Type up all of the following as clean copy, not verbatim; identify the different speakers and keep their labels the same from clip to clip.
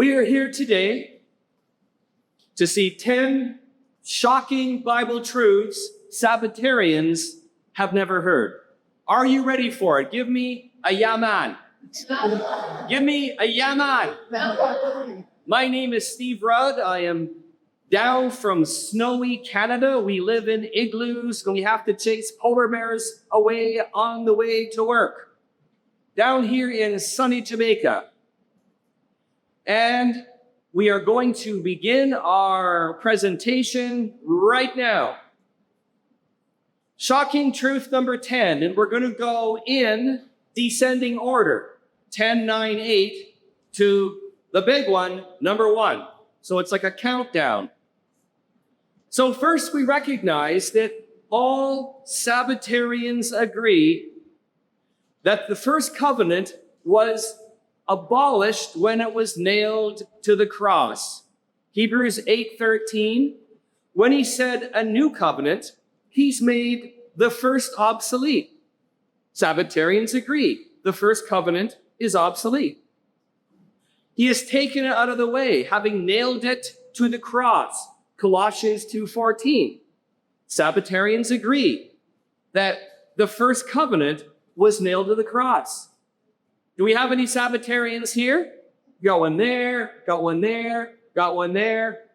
Speaker 1: We are here today to see 10 shocking Bible truths Sabbatarians have never heard. Are you ready for it? Give me a yaman. Give me a yaman. My name is Steve Rudd. I am down from snowy Canada. We live in igloos and we have to chase polar bears away on the way to work. Down here in sunny Jamaica. And we are going to begin our presentation right now. Shocking truth number 10, and we're going to go in descending order. 10, 9, 8 to the big one, number 1. So it's like a countdown. So first we recognize that all Sabbatarians agree that the first covenant was abolished when it was nailed to the cross. Hebrews 8:13, when he said a new covenant, he's made the first obsolete. Sabbatarians agree the first covenant is obsolete. He has taken it out of the way, having nailed it to the cross. Colossians 2:14. Sabbatarians agree that the first covenant was nailed to the cross. Do we have any Sabbatarians here? Got one there, got one there, got one there.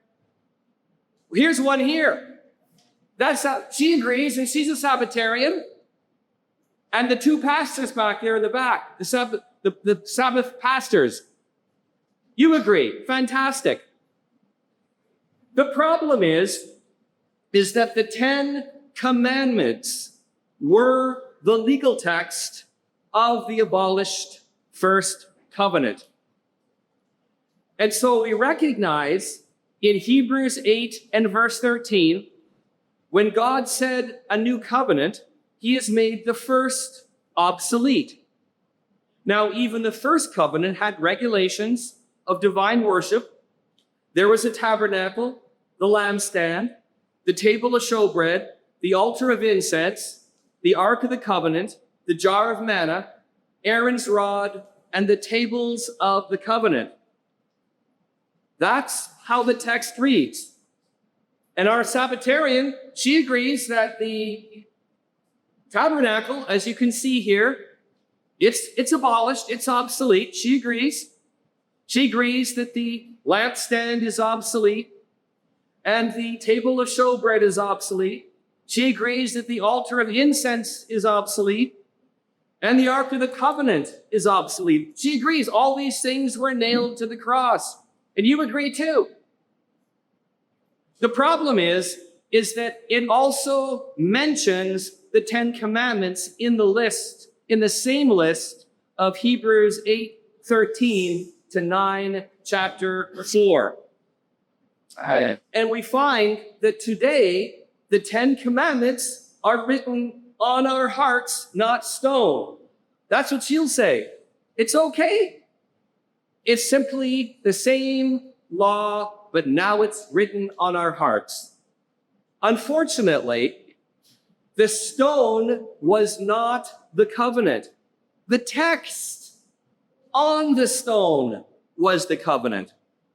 Speaker 1: Here's one here. She agrees, and she's a Sabbatarian. And the two pastors back there in the back, the Sabbath pastors. You agree. Fantastic. The problem is that the 10 commandments were the legal text of the abolished first covenant. And so we recognize in Hebrews 8 and verse 13, when God said a new covenant, he has made the first obsolete. Now, even the first covenant had regulations of divine worship. There was a tabernacle, the lampstand, the table of showbread, the altar of incense, the ark of the covenant, the jar of manna, Aaron's rod, and the tables of the covenant. That's how the text reads. And our Sabbatarian, she agrees that the tabernacle, as you can see here, it's abolished, it's obsolete. She agrees. She agrees that the lampstand is obsolete and the table of showbread is obsolete. She agrees that the altar of incense is obsolete and the ark of the covenant is obsolete. She agrees all these things were nailed to the cross. And you agree too. The problem is that it also mentions the 10 commandments in the list, in the same list of Hebrews 8:13 to 9, chapter 4. And we find that today, the 10 commandments are written on our hearts, not stone. That's what she'll say. It's okay. It's simply the same law, but now it's written on our hearts. Unfortunately, the stone was not the covenant. The text on the stone was the covenant.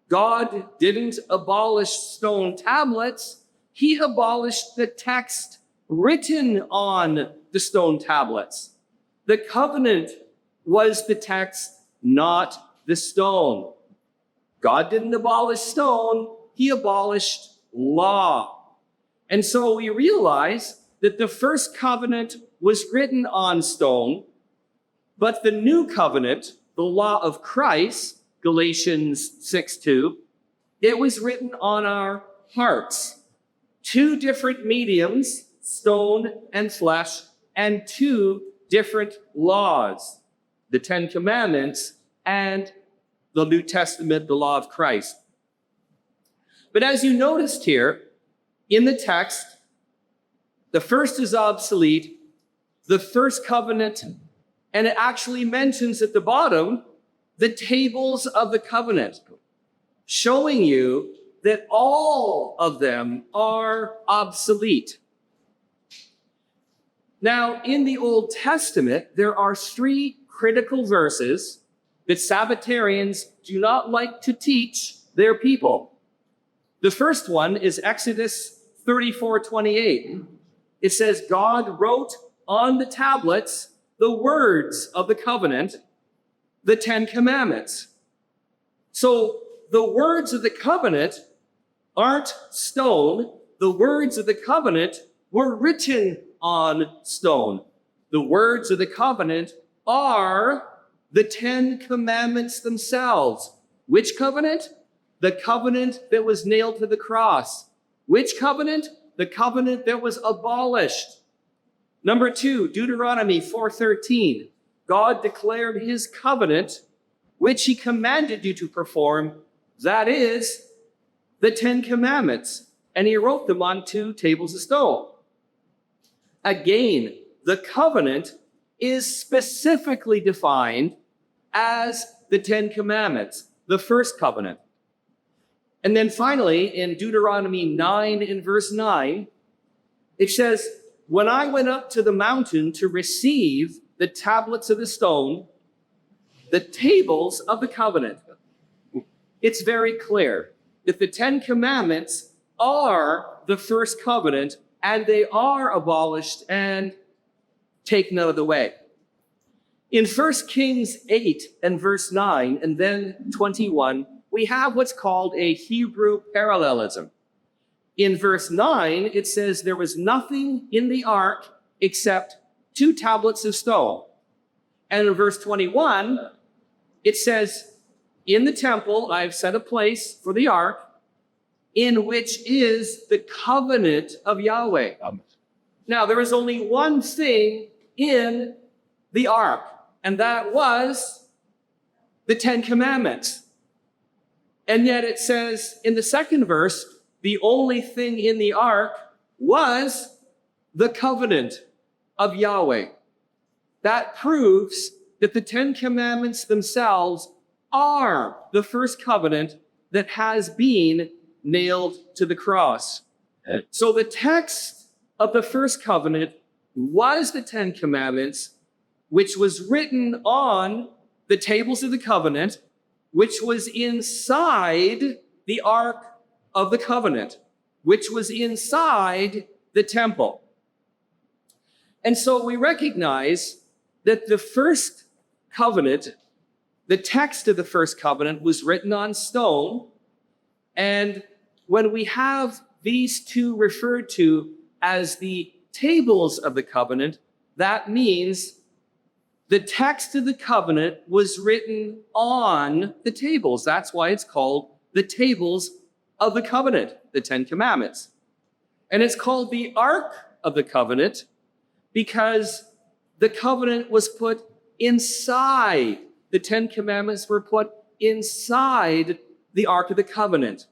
Speaker 1: God didn't abolish stone tablets. He abolished the text written on the stone tablets. The covenant was the text, not the stone. God didn't abolish stone. He abolished law. And so we realize that the first covenant was written on stone, but the new covenant, the law of Christ, Galatians 6:2, it was written on our hearts. Two different mediums, stone and flesh, and two different laws, the 10 commandments and the New Testament, the law of Christ. But as you noticed here in the text, the first is obsolete, the first covenant, and it actually mentions at the bottom the tables of the covenant, showing you that all of them are obsolete. Now, in the Old Testament, there are 3 critical verses that Sabbatarians do not like to teach their people. The first one is Exodus 34:28. It says, God wrote on the tablets the words of the covenant, the 10 commandments. So the words of the covenant aren't stone. The words of the covenant were written on stone. The words of the covenant are the 10 commandments themselves. Which covenant? The covenant that was nailed to the cross. Which covenant? The covenant that was abolished. Number 2, Deuteronomy 4:13. God declared his covenant, which he commanded you to perform. That is the 10 commandments. And he wrote them on 2 tables of stone. Again, the covenant is specifically defined as the 10 commandments, the first covenant. And then finally, in Deuteronomy 9 in verse 9, it says, when I went up to the mountain to receive the tablets of the stone, the tables of the covenant, it's very clear that the 10 commandments are the first covenant, and they are abolished and taken out of the way. In 1 Kings 8 and verse 9 and then 21, we have what's called a Hebrew parallelism. In verse 9, it says there was nothing in the ark except 2 tablets of stone. And in verse 21, it says, in the temple I've set a place for the ark, in which is the covenant of Yahweh. Now, there is only one thing in the ark, and that was the 10 commandments. And yet it says in the second verse, the only thing in the ark was the covenant of Yahweh. That proves that the 10 commandments themselves are the first covenant that has been nailed to the cross. So the text of the first covenant was the 10 commandments, which was written on the tables of the covenant, which was inside the ark of the covenant, which was inside the temple. And so we recognize that the first covenant, the text of the first covenant, was written on stone. And when we have these two referred to as the tables of the covenant, that means the text of the covenant was written on the tables. That's why it's called the tables of the covenant, the 10 commandments. And it's called the Ark of the Covenant because the covenant was put inside. The 10 commandments were put inside the Ark of the Covenant.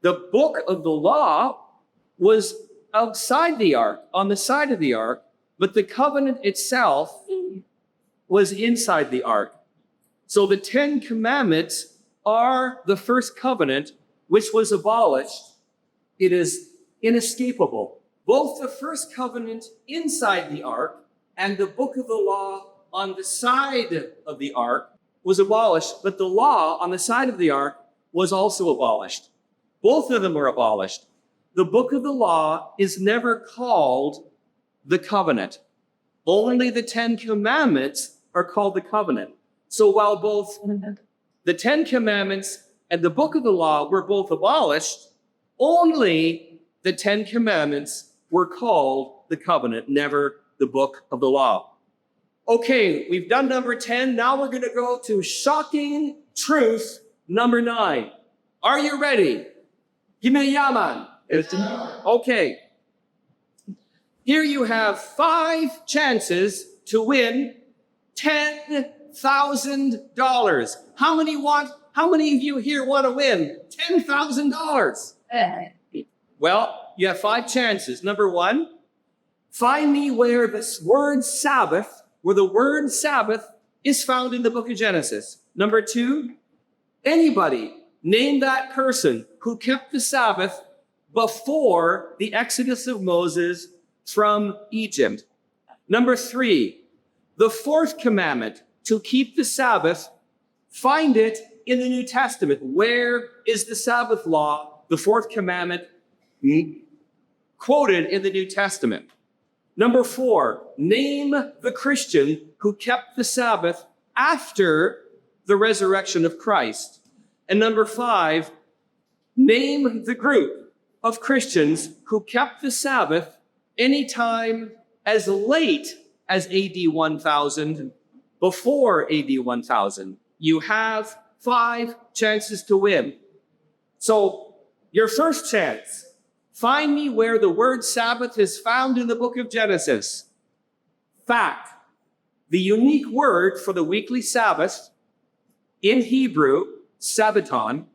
Speaker 1: The book of the law was outside the ark, on the side of the ark, but the covenant itself was inside the ark. So the 10 commandments are the first covenant, which was abolished. It is inescapable. Both the first covenant inside the ark and the book of the law on the side of the ark was abolished, but the law on the side of the ark was also abolished. Both of them were abolished. The book of the law is never called the covenant. Only the 10 commandments are called the covenant. So while both the 10 commandments and the book of the law were both abolished, only the 10 commandments were called the covenant, never the book of the law. Okay, we've done number 10. Now we're going to go to shocking truth number 9. Are you ready? Give me a yaman. Okay. Here you have 5 chances to win $10,000. How many of you here want to win $10,000? Well, you have 5 chances. Number 1, find me where this word Sabbath, where the word Sabbath is found in the book of Genesis. Number 2, anybody name that person who kept the Sabbath before the exodus of Moses from Egypt. Number 3, the 4th commandment, to keep the Sabbath, Find it in the New Testament. Where is the Sabbath law, the fourth commandment, quoted in the New Testament? Number 4, name the Christian who kept the Sabbath after the resurrection of Christ. And number 5, name the group of Christians who kept the Sabbath anytime as late as AD 1000, before AD 1000. You have 5 chances to win. So your first chance, find me where the word Sabbath is found in the book of Genesis. Fact, the unique word for the weekly Sabbath in Hebrew, Sabbaton,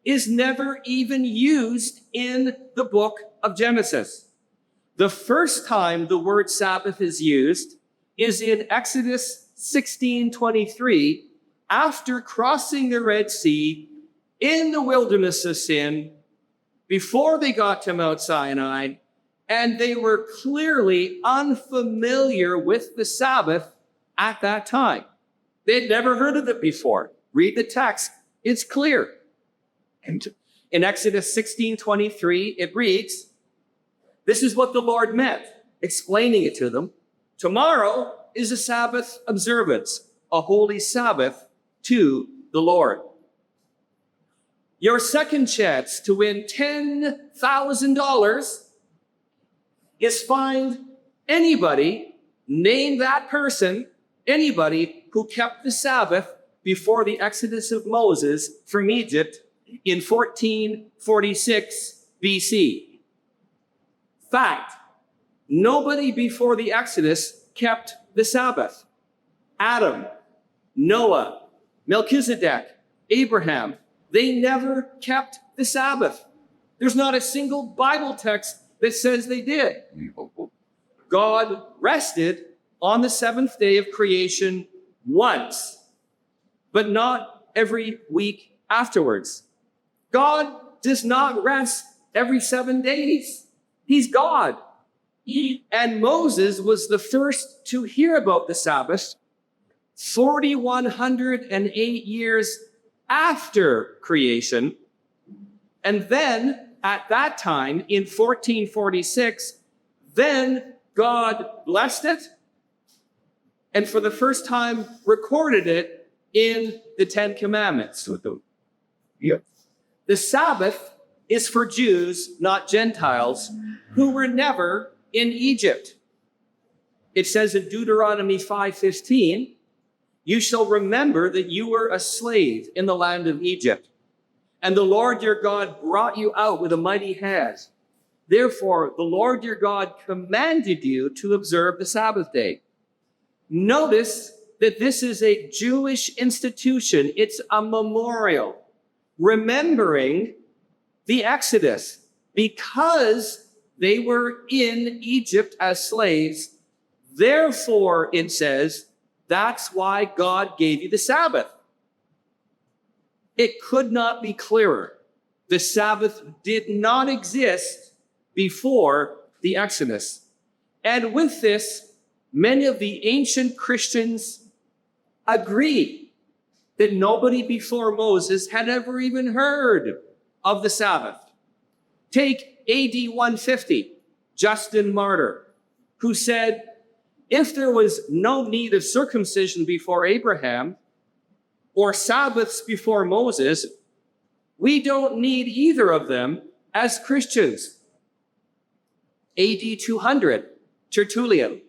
Speaker 1: is never even used in the book of Genesis. The first time the word Sabbath is used is in Exodus 16:23, after crossing the Red Sea in the wilderness of sin, before they got to Mount Sinai, and they were clearly unfamiliar with the Sabbath at that time. They'd never heard of it before. Read the text. It's clear. In Exodus 16:23, it reads, this is what the Lord meant, explaining it to them. Tomorrow is a Sabbath observance, a holy Sabbath to the Lord. Your second chance to win $10,000 is find anybody, name that person, anybody who kept the Sabbath before the exodus of Moses from Egypt in 1446 BC. Fact, nobody before the Exodus kept the Sabbath. Adam, Noah, Melchizedek, Abraham, they never kept the Sabbath. There's not a single Bible text that says they did. God rested on the seventh day of creation once, but not every week afterwards. God does not rest every 7 days. He's God. And Moses was the first to hear about the Sabbath 4,108 years after creation. And then at that time, in 1446, then God blessed it and for the first time recorded it in the Ten Commandments. The Sabbath is for Jews, not Gentiles, who were never in Egypt. It says in Deuteronomy 5:15, you shall remember that you were a slave in the land of Egypt, and the Lord your God brought you out with a mighty hand. Therefore, the Lord your God commanded you to observe the Sabbath day. Notice that this is a Jewish institution. It's a memorial remembering the Exodus because they were in Egypt as slaves. Therefore, it says, that's why God gave you the Sabbath. It could not be clearer. The Sabbath did not exist before the Exodus. And with this, many of the ancient Christians agree that nobody before Moses had ever even heard of the Sabbath. Take AD 150, Justin Martyr, who said, if there was no need of circumcision before Abraham or Sabbaths before Moses, we don't need either of them as Christians. AD 200, Tertullian,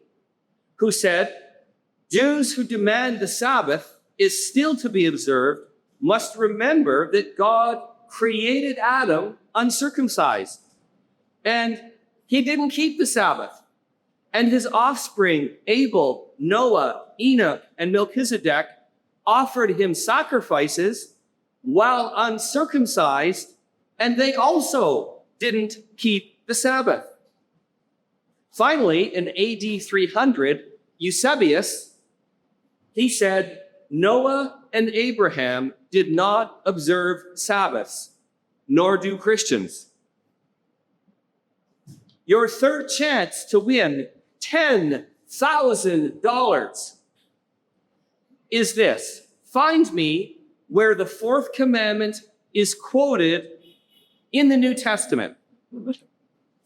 Speaker 1: who said, Jews who demand the Sabbath is still to be observed must remember that God created Adam uncircumcised, and he didn't keep the Sabbath. And his offspring, Abel, Noah, Enoch, and Melchizedek, offered him sacrifices while uncircumcised, and they also didn't keep the Sabbath. Finally, in AD 300, Eusebius, he said, Noah and Abraham did not observe Sabbaths, nor do Christians. Your third chance to win $10,000 is this. Find me where the fourth commandment is quoted in the New Testament.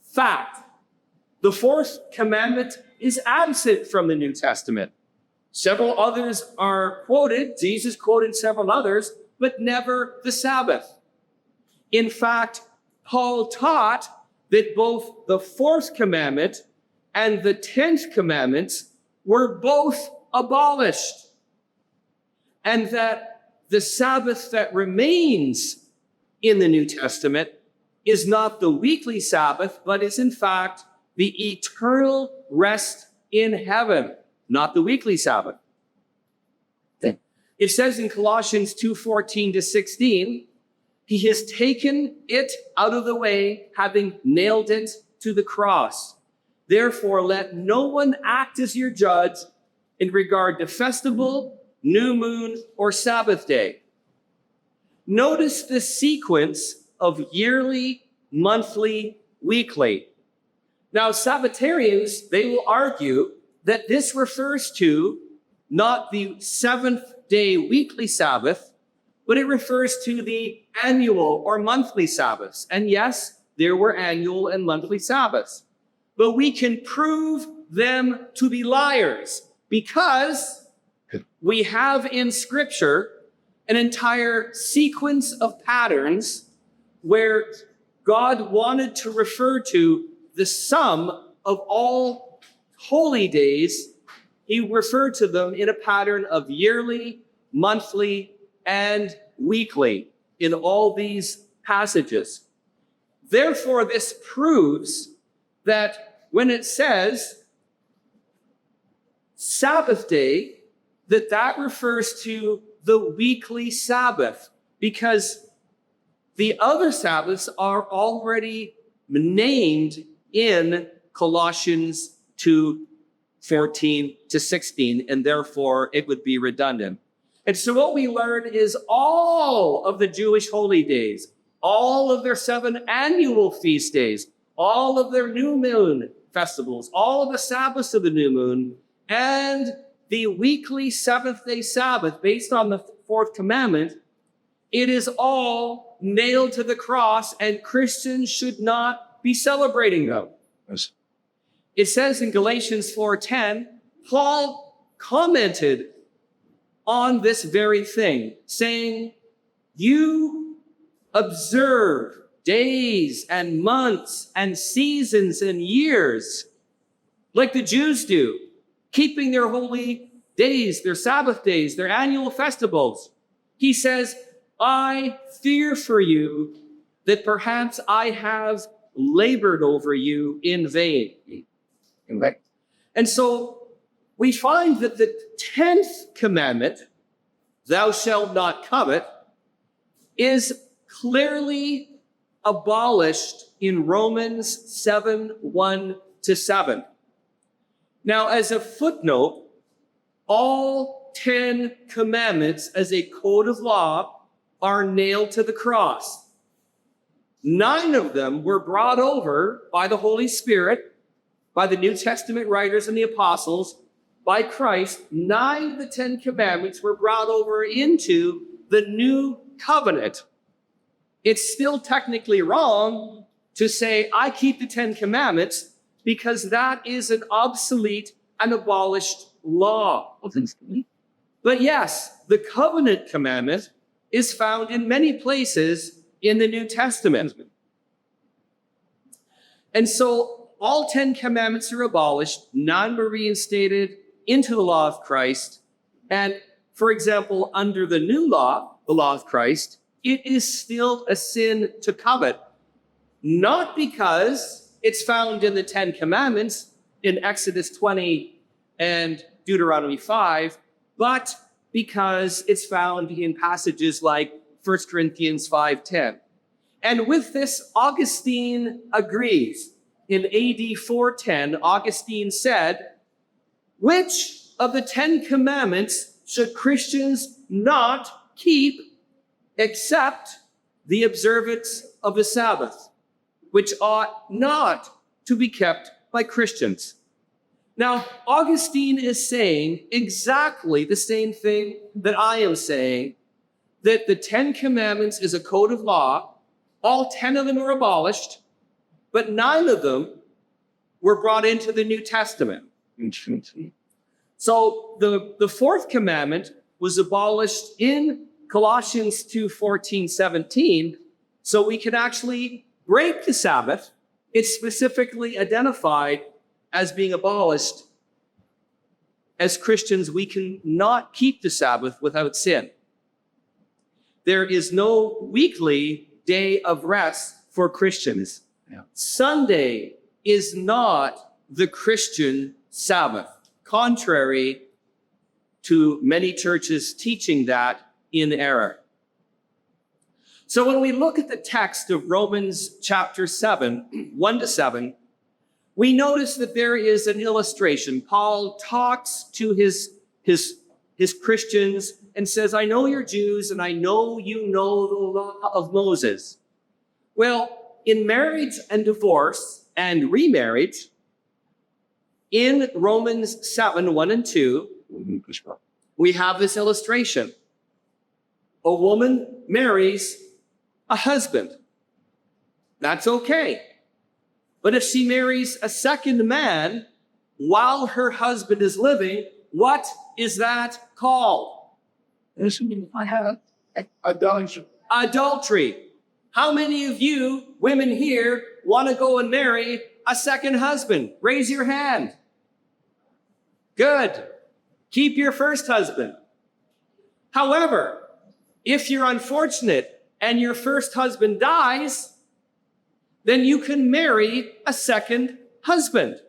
Speaker 1: Fact. The fourth commandment is absent from the New Testament. Several others are quoted. Jesus quoted several others, but never the Sabbath. In fact, Paul taught that both the fourth commandment and the 10th commandment were both abolished, and that the Sabbath that remains in the New Testament is not the weekly Sabbath, but is in fact the eternal rest in heaven, not the weekly Sabbath. It says in Colossians 2:14-16, he has taken it out of the way, having nailed it to the cross. Therefore, let no one act as your judge in regard to festival, new moon, or Sabbath day. Notice the sequence of yearly, monthly, weekly. Now, Sabbatarians, they will argue that this refers to not the seventh-day weekly Sabbath, but it refers to the annual or monthly Sabbaths. And yes, there were annual and monthly Sabbaths. But we can prove them to be liars because we have in Scripture an entire sequence of patterns where God wanted to refer to the sum of all holy days. He referred to them in a pattern of yearly, monthly, and weekly in all these passages. Therefore, this proves that when it says Sabbath day, that refers to the weekly Sabbath, because the other Sabbaths are already named in Colossians 2:14-16, and therefore it would be redundant. And so what we learn is all of the Jewish holy days, all of their 7 annual feast days, all of their new moon festivals, all of the Sabbaths of the new moon, and the weekly seventh-day Sabbath based on the fourth commandment, it is all nailed to the cross, and Christians should not be celebrating them. Yes. It says in Galatians 4:10, Paul commented on this very thing, saying, you observe days and months and seasons and years like the Jews do, keeping their holy days, their Sabbath days, their annual festivals. He says, I fear for you that perhaps I have labored over you in vain. And so we find that the 10th commandment, thou shalt not covet, is clearly abolished in Romans 7:1-7. Now, as a footnote, all 10 commandments as a code of law are nailed to the cross. 9 of them were brought over by the Holy Spirit, by the New Testament writers and the apostles, by Christ. 9 of the 10 commandments were brought over into the new covenant. It's still technically wrong to say, I keep the 10 commandments, because that is an obsolete and abolished law. But yes, the covenant commandment is found in many places in the New Testament. And so all 10 commandments are abolished, none were reinstated into the law of Christ. And for example, under the new law, the law of Christ, it is still a sin to covet, not because it's found in the 10 commandments in Exodus 20 and Deuteronomy 5, but because it's found in passages like 1 Corinthians 5:10. And with this, Augustine agrees. In AD 410, Augustine said, which of the 10 commandments should Christians not keep except the observance of the Sabbath, which ought not to be kept by Christians? Now, Augustine is saying exactly the same thing that I am saying, that the 10 Commandments is a code of law. All 10 of them are abolished, but 9 of them were brought into the New Testament. So the 4th commandment was abolished in Colossians 2:14, 17, so we can actually break the Sabbath. It's specifically identified as being abolished. As Christians, we can not keep the Sabbath without sin. There is no weekly day of rest for Christians. Yeah. Sunday is not the Christian Sabbath, contrary to many churches teaching that in error. So when we look at the text of Romans chapter 7, 1-7, we notice that there is an illustration. Paul talks to his Christians and says, I know you're Jews and I know you know the law of Moses. Well, in marriage and divorce and remarriage, in Romans 7, 1 and 2, we have this illustration. A woman marries a husband. That's okay. But if she marries a second man while her husband is living, what is that called?
Speaker 2: Adultery.
Speaker 1: Adultery. How many of you women here want to go and marry a second husband? Raise your hand. Good. Keep your first husband. However, if you're unfortunate and your first husband dies, then you can marry a second husband.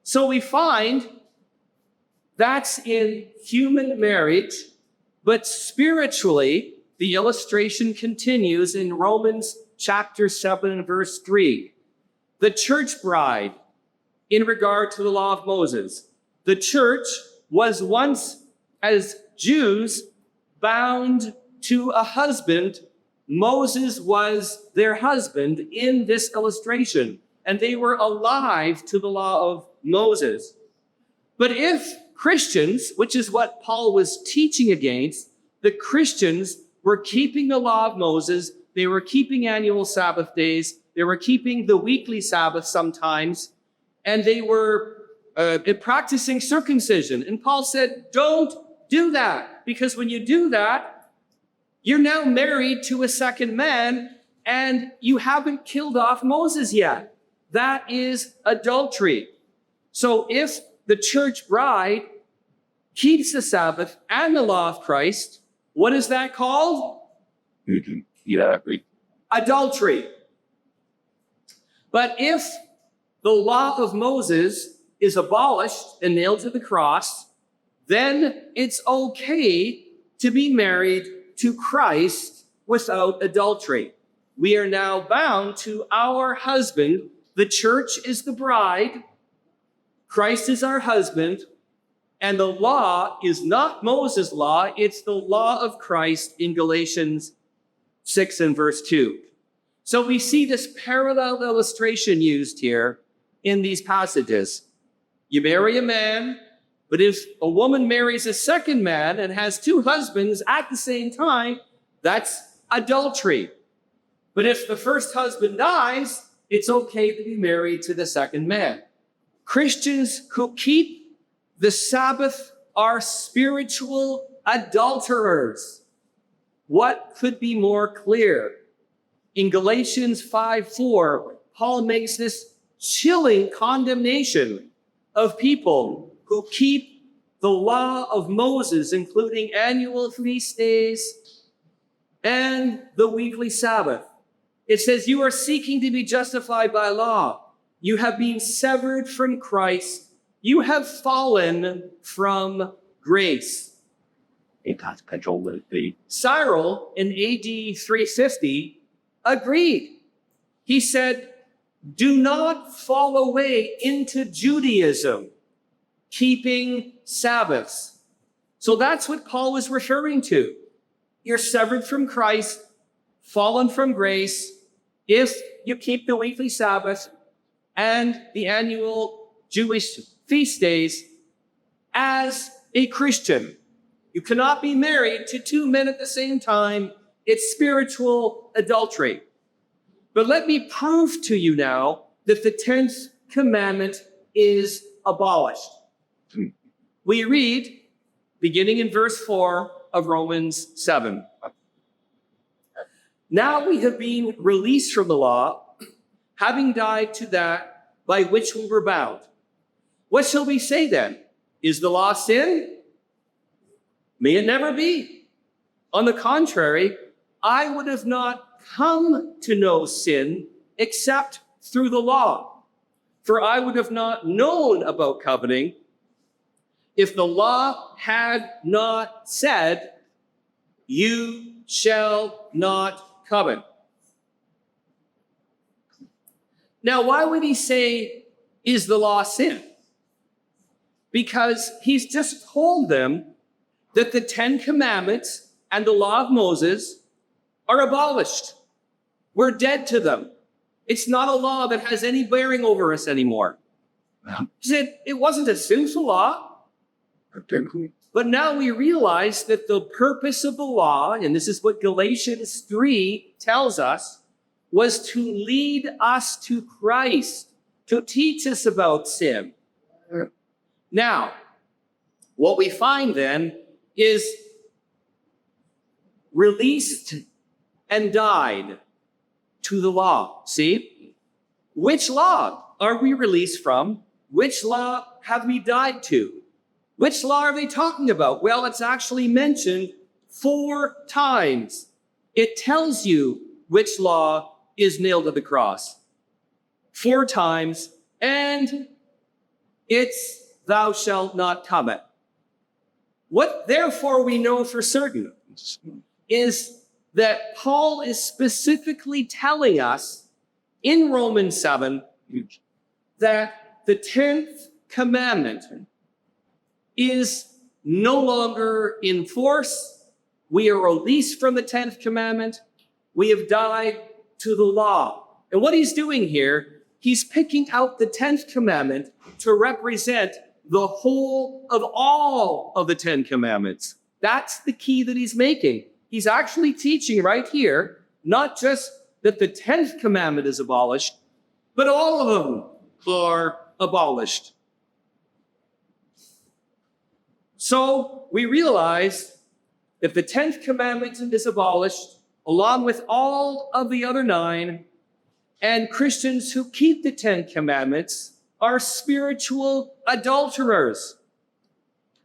Speaker 1: So we find that's in human marriage, but spiritually, the illustration continues in Romans chapter 7, verse 3. The church bride, in regard to the law of Moses, the church was once, as Jews, bound to a husband. Moses was their husband in this illustration, and they were alive to the law of Moses. But if Christians, which is what Paul was teaching against, the Christians were keeping the law of Moses, they were keeping annual Sabbath days, they were keeping the weekly Sabbath sometimes, and they were practicing circumcision. And Paul said, don't do that, because when you do that, you're now married to a second man, and you haven't killed off Moses yet. That is adultery. So if the church bride keeps the Sabbath and the law of Christ, what is that called? Adultery. But if the law of Moses is abolished and nailed to the cross, then it's okay to be married to Christ without adultery. We are now bound to our husband. The church is the bride. Christ is our husband. And the law is not Moses' law. It's the law of Christ in Galatians 6 and verse 2. So we see this parallel illustration used here in these passages. You marry a man, but if a woman marries a second man and has 2 husbands at the same time, that's adultery. But if the first husband dies, it's okay to be married to the second man. Christians who keep the Sabbath are spiritual adulterers. What could be more clear? In Galatians 5:4, Paul makes this chilling condemnation of people who keep the law of Moses, including annual feast days and the weekly Sabbath. It says, you are seeking to be justified by law. You have been severed from Christ. You have fallen from grace. Cyril in AD 350 agreed. He said, do not fall away into Judaism, keeping Sabbaths. So that's what Paul was referring to. You're severed from Christ, fallen from grace, if you keep the weekly Sabbath and the annual Jewish feast days as a Christian. You cannot be married to two men at the same time. It's spiritual adultery. But let me prove to you now that the 10th commandment is abolished. We read, beginning in verse 4 of Romans 7. Now we have been released from the law, having died to that by which we were bound. What shall we say then? Is the law sin? May it never be. On the contrary, I would have not come to know sin except through the law. For I would have not known about coveting if the law had not said, you shall not covet. Now, why would he say, is the law sin? Because he's just told them that the 10 commandments and the law of Moses are abolished. We're dead to them. It's not a law that has any bearing over us anymore. He said it wasn't a sinful law. But now we realize that the purpose of the law, and this is what Galatians 3 tells us, was to lead us to Christ, to teach us about sin. Now, what we find then is released and died to the law. See? Which law are we released from? Which law have we died to? Which law are they talking about? Well, it's actually mentioned 4 times. It tells you which law is nailed to the cross. 4 times, and it's thou shalt not covet. What therefore we know for certain is that Paul is specifically telling us in Romans 7 that the 10th commandment is no longer in force. We are released from the 10th commandment. We have died to the law. And what he's doing here, he's picking out the 10th commandment to represent the whole of all of the 10 commandments. That's the key that he's making. He's actually teaching right here, not just that the 10th commandment is abolished, but all of them are abolished. So we realize if the 10th commandment is abolished, along with all of the other 9, and Christians who keep the 10 commandments are spiritual adulterers.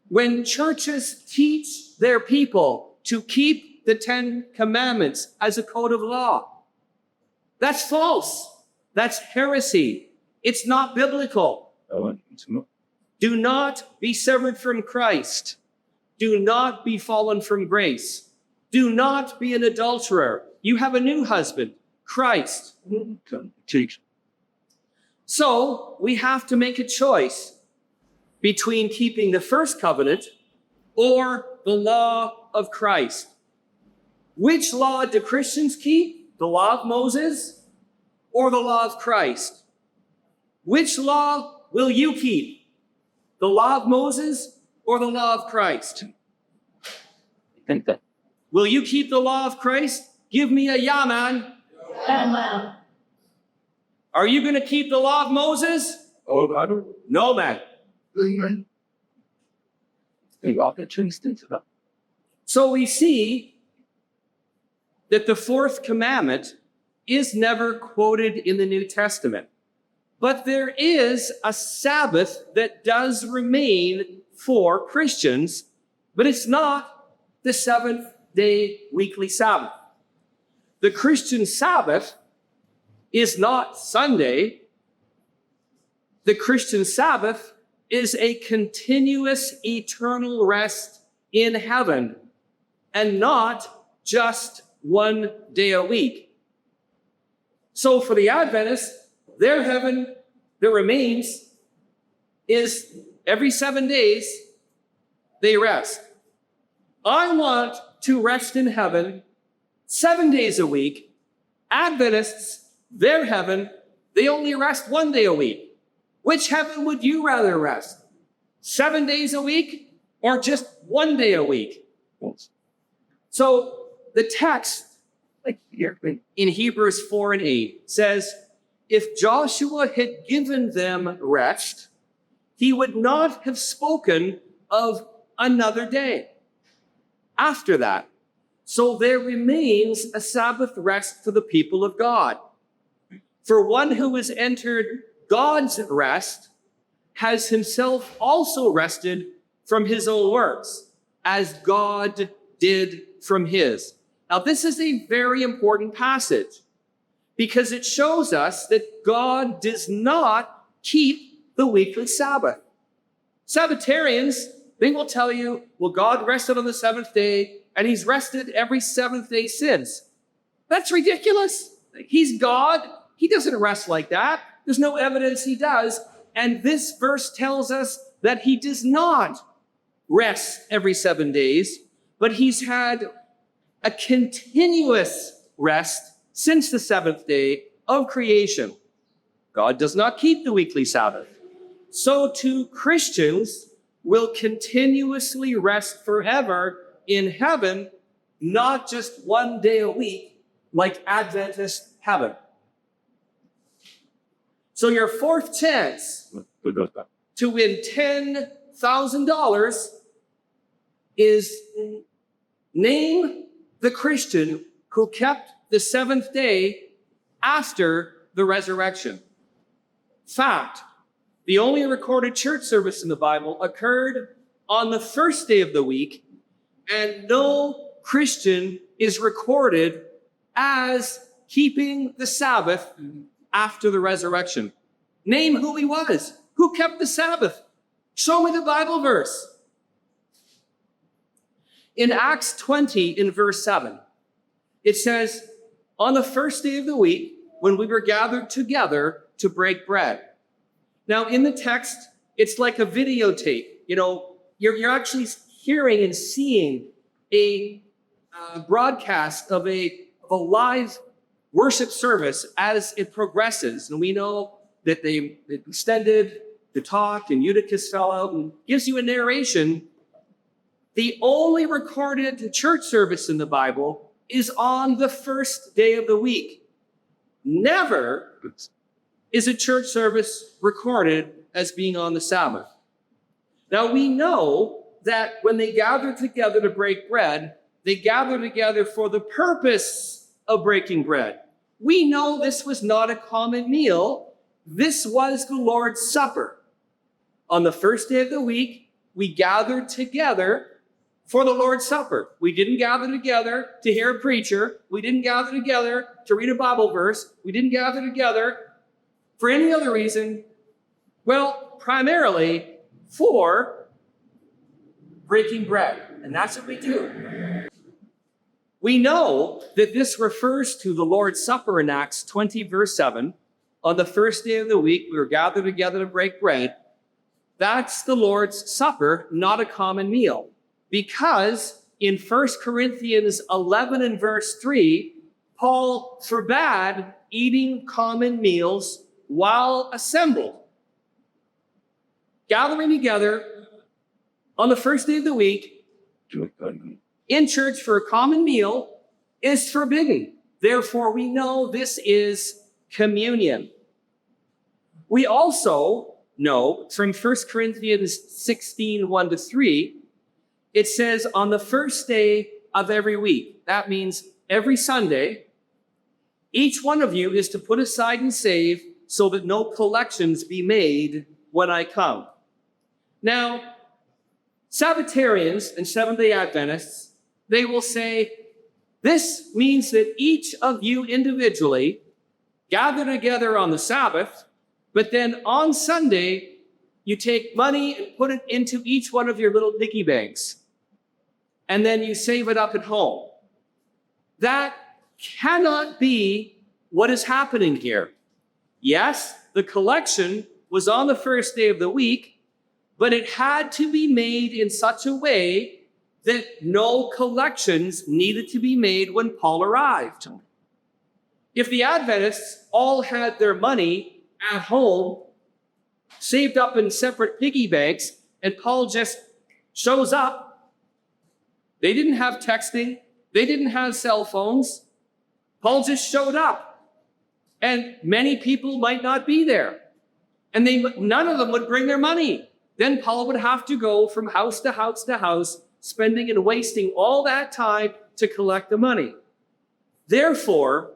Speaker 1: When churches teach their people to keep the 10 commandments as a code of law, that's false. That's heresy. It's not biblical. Do not be severed from Christ. Do not be fallen from grace. Do not be an adulterer. You have a new husband, Christ. So we have to make a choice between keeping the first covenant or the law of Christ. Which law do Christians keep? The law of Moses or the law of Christ? Which law will you keep? The law of Moses or the law of Christ? Will you keep the law of Christ? Give me a yeah, man. Are you going to keep the law of Moses?
Speaker 2: Oh, I don't.
Speaker 1: No, man. So we see that the 4th commandment is never quoted in the New Testament. But there is a Sabbath that does remain for Christians, but it's not the seventh-day weekly Sabbath. The Christian Sabbath is not Sunday. The Christian Sabbath is a continuous eternal rest in heaven and not just one day a week. So for the Adventists, their heaven that remains is every 7 days they rest. I want to rest in heaven 7 days a week. Adventists, their heaven, they only rest 1 day a week. Which heaven would you rather rest? 7 days a week or just one day a week. So the text in Hebrews 4 and 8 says, if Joshua had given them rest, he would not have spoken of another day after that. So there remains a Sabbath rest for the people of God. For one who has entered God's rest has himself also rested from his own works, as God did from his. Now, this is a very important passage because it shows us that God does not keep the weekly Sabbath. Sabbatarians, they will tell you, well, God rested on the seventh day, and he's rested every seventh day since. That's ridiculous. He's God. He doesn't rest like that. There's no evidence he does. And this verse tells us that he does not rest every 7 days, but he's had a continuous rest since the seventh day of creation. God does not keep the weekly Sabbath. So too Christians will continuously rest forever in heaven, not just one day a week like Adventist heaven. So your fourth chance to win $10,000 is name the Christian who kept the seventh day after the resurrection. Fact, the only recorded church service in the Bible occurred on the first day of the week, and no Christian is recorded as keeping the Sabbath after the resurrection. Name who he was. Who kept the Sabbath? Show me the Bible verse. In Acts 20, in verse 7, it says, on the first day of the week, when we were gathered together to break bread. Now, in the text, it's like a videotape. You know, you're actually hearing and seeing a broadcast of a live worship service as it progresses. And we know that they extended the talk, and Eutychus fell out, and gives you a narration. The only recorded church service in the Bible is on the first day of the week. Never is a church service recorded as being on the Sabbath. Now, we know that when they gathered together to break bread, they gathered together for the purpose of breaking bread. We know this was not a common meal. This was the Lord's Supper. On the first day of the week, we gathered together for the Lord's Supper. We didn't gather together to hear a preacher. We didn't gather together to read a Bible verse. We didn't gather together for any other reason. Well, primarily for breaking bread. And that's what we do. We know that this refers to the Lord's Supper in Acts 20, verse 7. On the first day of the week, we were gathered together to break bread. That's the Lord's Supper, not a common meal. Because in 1 Corinthians 11 and verse 3, Paul forbade eating common meals while assembled. Gathering together on the first day of the week in church for a common meal is forbidden. Therefore, we know this is communion. We also know from 1 Corinthians 16, 1-3, it says on the first day of every week, that means every Sunday, each one of you is to put aside and save so that no collections be made when I come. Now, Sabbatarians and Seventh-day Adventists, they will say, this means that each of you individually gather together on the Sabbath, but then on Sunday, you take money and put it into each one of your little piggy banks, and then you save it up at home. That cannot be what is happening here. Yes, the collection was on the first day of the week, but it had to be made in such a way that no collections needed to be made when Paul arrived. If the Adventists all had their money at home, saved up in separate piggy banks, and Paul just shows up. They didn't have texting. They didn't have cell phones. Paul just showed up. And many people might not be there. And none of them would bring their money. Then Paul would have to go from house to house to house, spending and wasting all that time to collect the money. Therefore,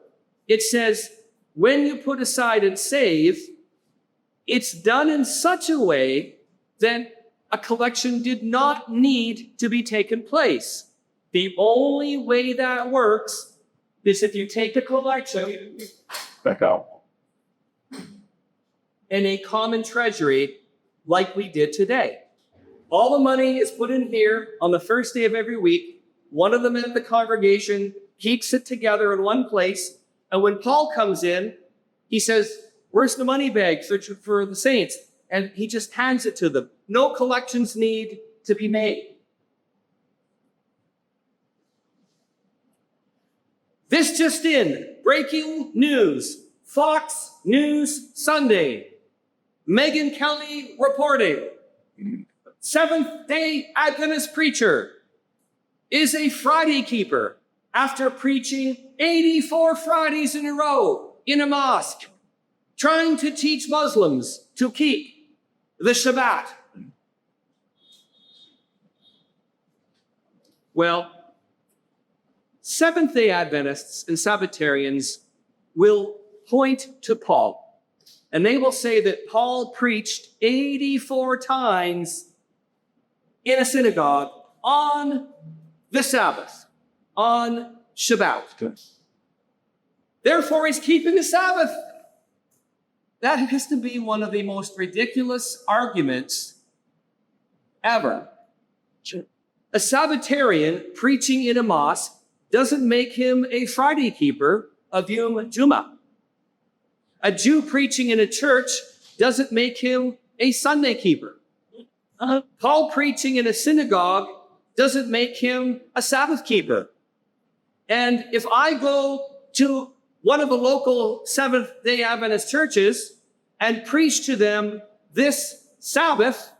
Speaker 1: it says, when you put aside and save, it's done in such a way that a collection did not need to be taken place. The only way that works is if you take the collection
Speaker 2: Back out.
Speaker 1: in a common treasury like we did today. All the money is put in here on the first day of every week. One of them in the congregation keeps it together in one place. And when Paul comes in, he says, where's the money bag for the saints? And he just hands it to them. No collections need to be made. This just in, breaking news, Fox News Sunday. Meghan Kelly reporting, Seventh-day Adventist preacher is a Friday keeper after preaching 84 Fridays in a row in a mosque, trying to teach Muslims to keep the Shabbat. Well, Seventh-day Adventists and Sabbatarians will point to Paul, and they will say that Paul preached 84 times in a synagogue on the Sabbath, on Shabbat.
Speaker 2: Good.
Speaker 1: Therefore, he's keeping the Sabbath. That has to be one of the most ridiculous arguments ever. A Sabbatarian preaching in a mosque doesn't make him a Friday keeper of Yom Jum'ah. A Jew preaching in a church doesn't make him a Sunday keeper. Paul preaching in a synagogue doesn't make him a Sabbath keeper. And if I go to one of the local Seventh-day Adventist churches and preach to them this Sabbath,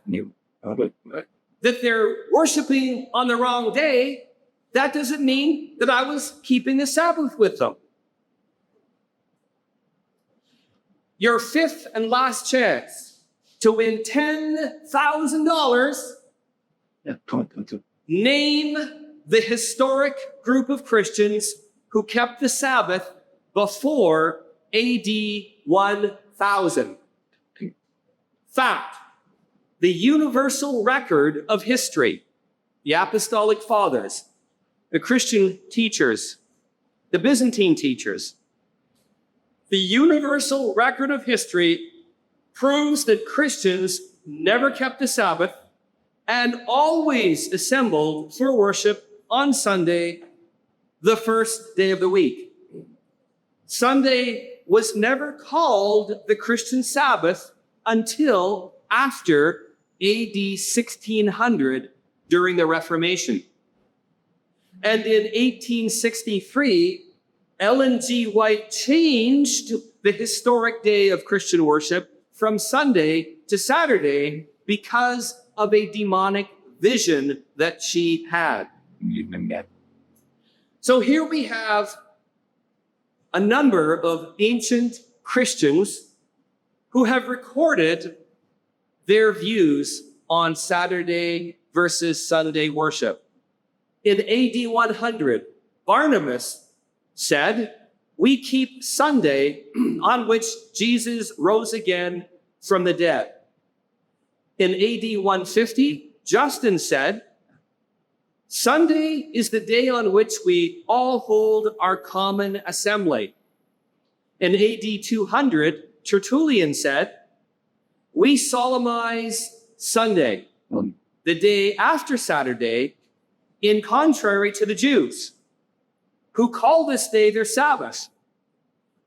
Speaker 1: that they're worshiping on the wrong day, that doesn't mean that I was keeping the Sabbath with them. Your fifth and last chance to win $10,000.
Speaker 2: Yeah, come on.
Speaker 1: Name the historic group of Christians who kept the Sabbath before AD 1000. Fact, the universal record of history, the Apostolic Fathers, the Christian teachers, the Byzantine teachers, the universal record of history proves that Christians never kept the Sabbath and always assembled for worship on Sunday, the first day of the week. Sunday was never called the Christian Sabbath until after AD 1600 during the Reformation. And in 1863, Ellen G. White changed the historic day of Christian worship from Sunday to Saturday because of a demonic vision that she had. So here we have a number of ancient Christians who have recorded their views on Saturday versus Sunday worship. In AD 100, Barnabas said, we keep Sunday on which Jesus rose again from the dead. In AD 150, Justin said, Sunday is the day on which we all hold our common assembly. In AD 200, Tertullian said, we solemnize Sunday, the day after Saturday, in contrary to the Jews, who call this day their Sabbath.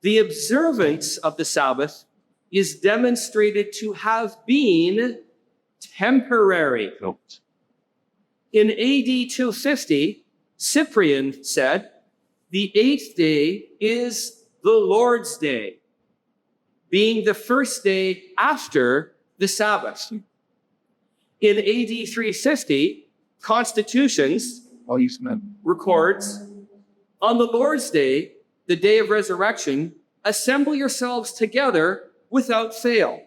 Speaker 1: The observance of the Sabbath is demonstrated to have been temporary. In AD 250, Cyprian said, the eighth day is the Lord's Day, being the first day after the Sabbath. In AD 350, constitutions
Speaker 2: All you men.
Speaker 1: records, on the Lord's Day, the day of resurrection, assemble yourselves together without fail.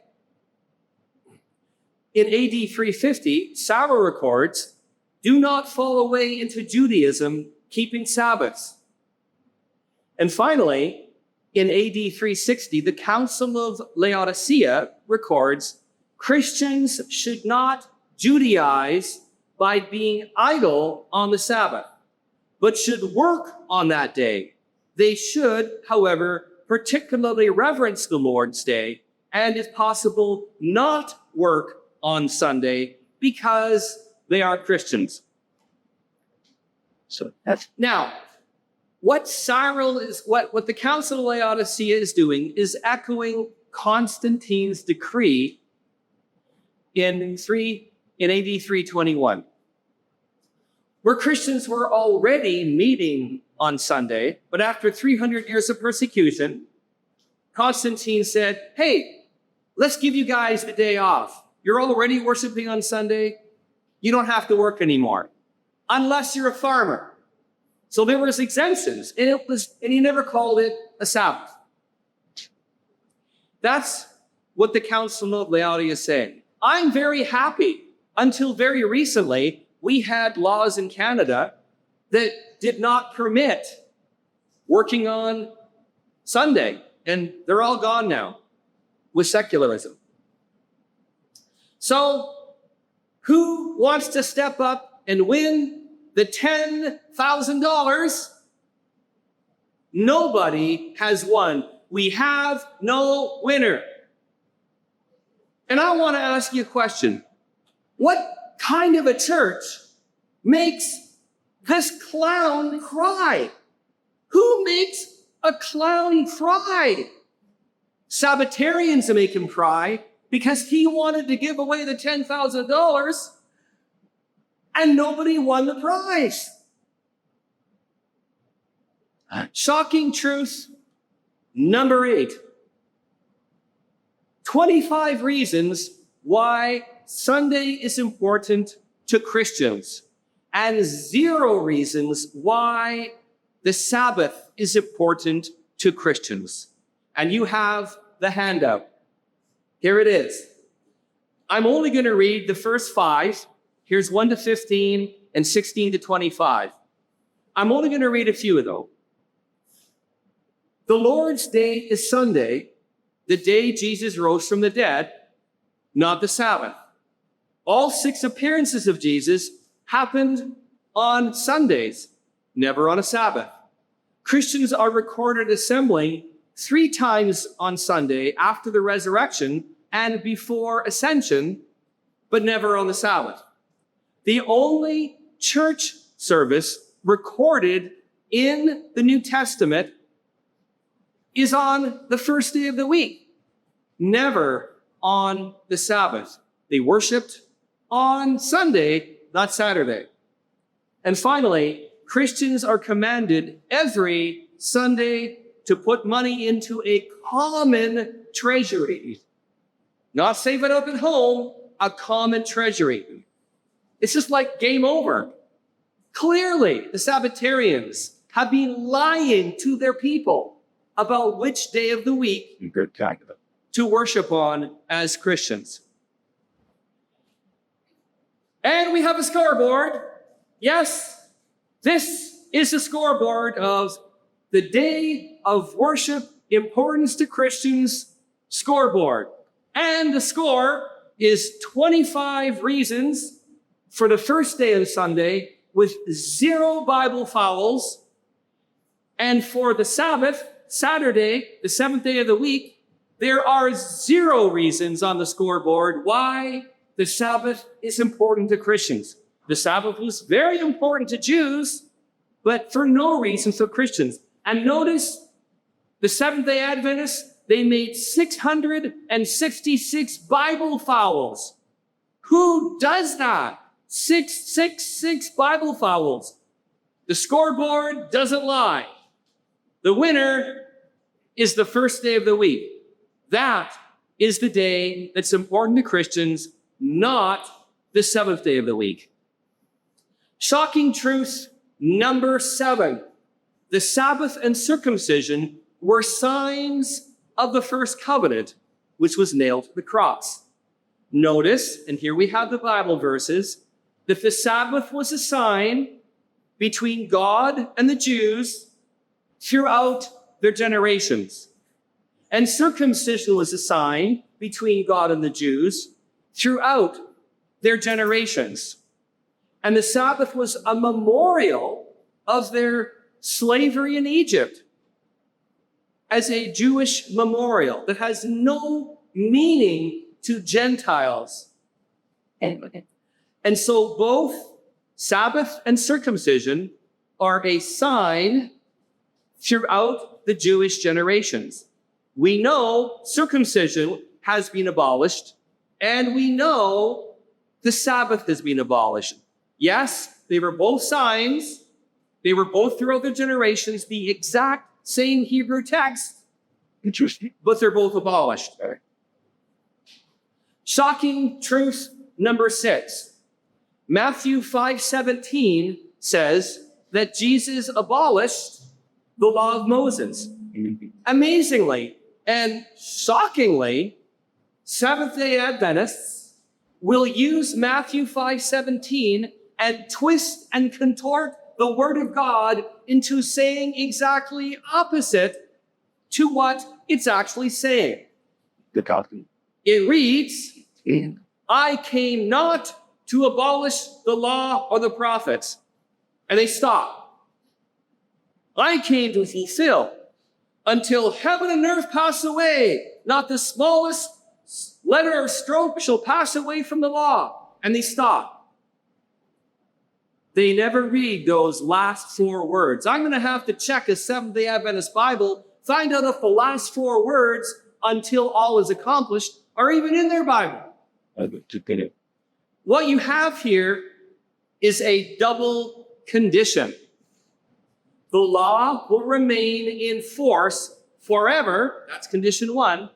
Speaker 1: In AD 350, Saba records, do not fall away into Judaism, keeping Sabbaths. And finally, in AD 360, the Council of Laodicea records, Christians should not Judaize by being idle on the Sabbath, but should work on that day. They should, however, particularly reverence the Lord's Day, and if possible, not work on Sunday because they are Christians.
Speaker 2: So that's
Speaker 1: Now, what the Council of Laodicea is doing is echoing Constantine's decree in AD 321, where Christians were already meeting on Sunday, but after 300 years of persecution, Constantine said, hey, let's give you guys the day off. You're already worshiping on Sunday. You don't have to work anymore, unless you're a farmer. So there was exemptions, and he never called it a Sabbath. That's what the Council of Laodicea is saying. I'm very happy. Until very recently, we had laws in Canada that did not permit working on Sunday, and they're all gone now with secularism. So who wants to step up and win the $10,000? Nobody has won. We have no winner. And I want to ask you a question. What kind of a church makes this clown cry? Who makes a clown cry? Sabbatarians make him cry because he wanted to give away the $10,000 and nobody won the prize. Shocking truth number 8. 25 reasons why Sunday is important to Christians, and 0 reasons why the Sabbath is important to Christians. And you have the handout. Here it is. I'm only going to read the first 5. Here's 1 to 15 and 16 to 25. I'm only going to read a few of those. The Lord's Day is Sunday, the day Jesus rose from the dead, not the Sabbath. All 6 appearances of Jesus happened on Sundays, never on a Sabbath. Christians are recorded assembling 3 times on Sunday after the resurrection and before ascension, but never on the Sabbath. The only church service recorded in the New Testament is on the first day of the week, never on the Sabbath. They worshiped on Sunday, not Saturday. And finally, Christians are commanded every Sunday to put money into a common treasury. Not save it up at home, a common treasury. It's just like game over. Clearly, the Sabbatarians have been lying to their people about which day of the week
Speaker 2: good talk about.
Speaker 1: to worship on as Christians. And we have a scoreboard. Yes, this is the scoreboard of the day of worship importance to Christians scoreboard. And the score is 25 reasons for the first day of Sunday with 0 Bible fouls. And for the Sabbath, Saturday, the 7th day of the week, there are 0 reasons on the scoreboard why the Sabbath is important to Christians. The Sabbath was very important to Jews, but for no reason for Christians. And notice the Seventh-day Adventists, they made 666 Bible fouls. Who does that? 666 Bible fouls. The scoreboard doesn't lie. The winner is the first day of the week. That is the day that's important to Christians, not the 7th day of the week. Shocking truth number 7. The Sabbath and circumcision were signs of the first covenant, which was nailed to the cross. Notice, and here we have the Bible verses, that the Sabbath was a sign between God and the Jews throughout their generations. And circumcision was a sign between God and the Jews throughout their generations. And the Sabbath was a memorial of their slavery in Egypt as a Jewish memorial that has no meaning to Gentiles. And so both Sabbath and circumcision are a sign throughout the Jewish generations. We know circumcision has been abolished, and we know the Sabbath has been abolished. Yes, they were both signs. They were both throughout the generations, the exact same Hebrew text.
Speaker 2: Interesting.
Speaker 1: But they're both abolished.
Speaker 2: Okay.
Speaker 1: Shocking truth number 6. Matthew 5:17 says that Jesus abolished the law of Moses. Amazingly and shockingly, Seventh-day Adventists will use Matthew 5:17 and twist and contort the Word of God into saying exactly opposite to what it's actually saying.
Speaker 2: The doctrine.
Speaker 1: It reads, I came not to abolish the law or the prophets. And they stop. I came to fulfill until heaven and earth pass away. Not the smallest letter or stroke shall pass away from the law. And they stop. They never read those last 4 words. I'm going to have to check a Seventh-day Adventist Bible, find out if the last 4 words, until all is accomplished, are even in their Bible. What you have here is a double condition. The law will remain in force forever, that's condition 1,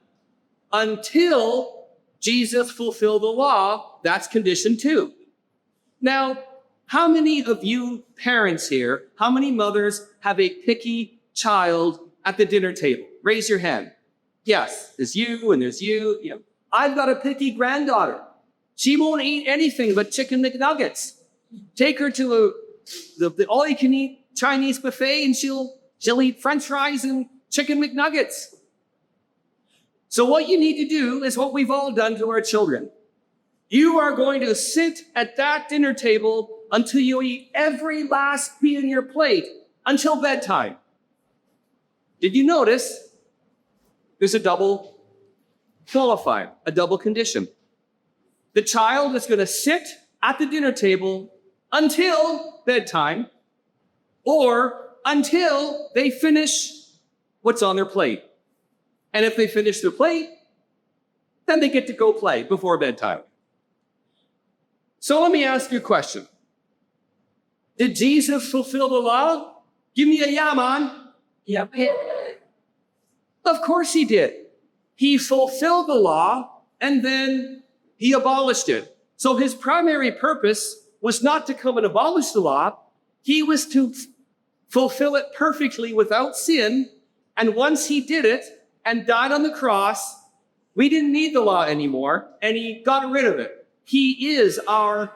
Speaker 1: until Jesus fulfilled the law, that's condition 2. Now, how many of you parents here, how many mothers have a picky child at the dinner table? Raise your hand. Yes, there's you and there's you. Yeah. I've got a picky granddaughter. She won't eat anything but chicken McNuggets. Take her to the all-you-can-eat Chinese buffet and she'll eat French fries and chicken McNuggets. So what you need to do is what we've all done to our children. You are going to sit at that dinner table until you eat every last piece in your plate until bedtime. Did you notice there's a double qualifier, a double condition? The child is going to sit at the dinner table until bedtime or until they finish what's on their plate. And if they finish their plate, then they get to go play before bedtime. So let me ask you a question. Did Jesus fulfill the law? Give me a yeah, man. Yep. Of course he did. He fulfilled the law and then he abolished it. So his primary purpose was not to come and abolish the law. He was to fulfill it perfectly without sin. And once he did it and died on the cross, we didn't need the law anymore and he got rid of it. He is our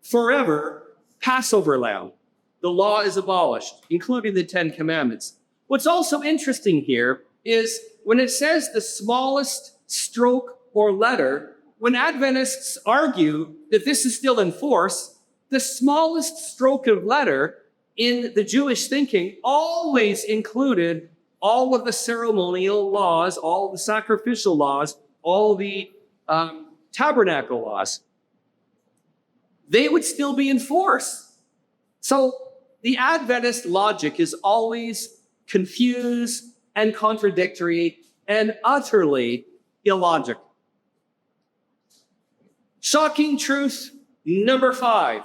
Speaker 1: forever Passover lamb. The law is abolished, including the 10 Commandments. What's also interesting here is when it says the smallest stroke or letter, when Adventists argue that this is still in force, the smallest stroke of letter in the Jewish thinking always included all of the ceremonial laws, all the sacrificial laws, all the tabernacle laws. They would still be in force. So the Adventist logic is always confused and contradictory and utterly illogical. Shocking truth number 5.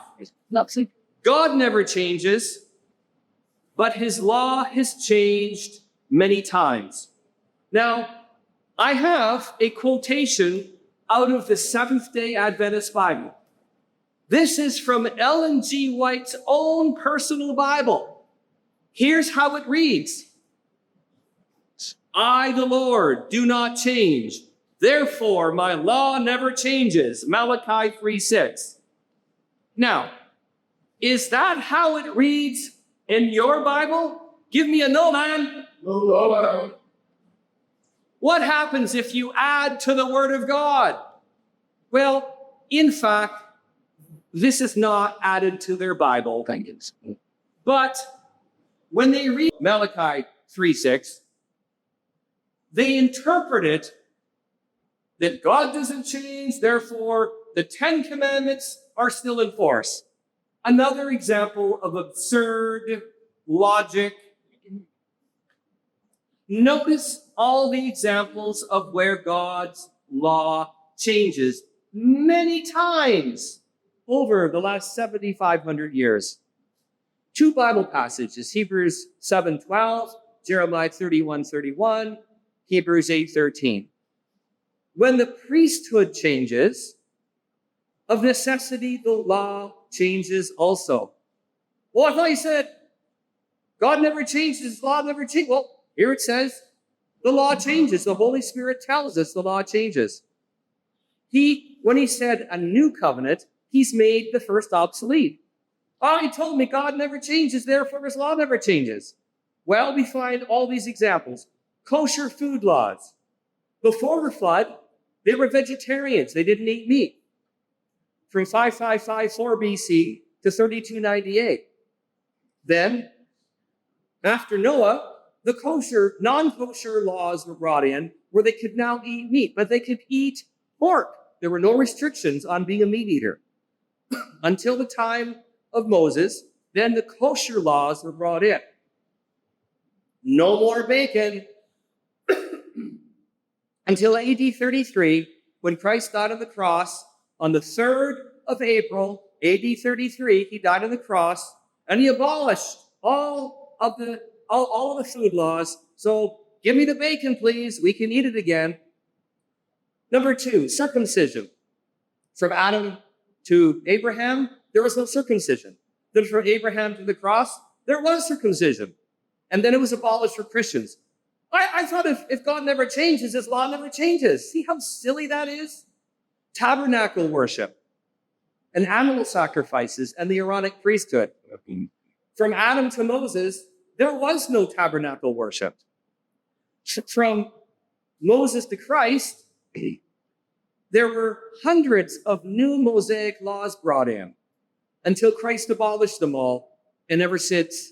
Speaker 1: God never changes, but his law has changed many times. Now, I have a quotation out of the Seventh-day Adventist Bible. This is from Ellen G. White's own personal Bible. Here's how it reads. I, the Lord, do not change. Therefore, my law never changes. Malachi 3:6. Now, is that how it reads in your Bible? Give me a no, man.
Speaker 2: No.
Speaker 1: What happens if you add to the Word of God? Well, in fact, this is not added to their Bible.
Speaker 2: Thank you.
Speaker 1: But when they read Malachi 3:6, they interpret it that God doesn't change, therefore the 10 Commandments are still in force. Another example of absurd logic. Notice all the examples of where God's law changes many times over the last 7,500 years. Two Bible passages, Hebrews 7:12, Jeremiah 31:31, Hebrews 8:13. When the priesthood changes, of necessity the law changes also. Well, I thought you said God never changes, law never changes. Well, here it says the law changes. The Holy Spirit tells us the law changes. When he said a new covenant, he's made the first obsolete. Oh, he told me God never changes, therefore his law never changes. Well, we find all these examples. Kosher food laws. Before the flood, they were vegetarians. They didn't eat meat. From 5554 BC to 3298. Then, after Noah, the non-kosher laws were brought in where they could now eat meat, but they could eat pork. There were no restrictions on being a meat eater. Until the time of Moses, then the kosher laws were brought in. No more bacon. Until AD 33, when Christ died on the cross, on the 3rd of April, AD 33, he died on the cross, and he abolished all of the food laws. So give me the bacon, please. We can eat it again. Number 2, circumcision. From Adam to Abraham, there was no circumcision. Then from Abraham to the cross, there was circumcision. And then it was abolished for Christians. I thought if God never changes, his law never changes. See how silly that is? Tabernacle worship and animal sacrifices and the Aaronic priesthood. From Adam to Moses, there was no tabernacle worship. From Moses to Christ, there were hundreds of new Mosaic laws brought in until Christ abolished them all. And ever since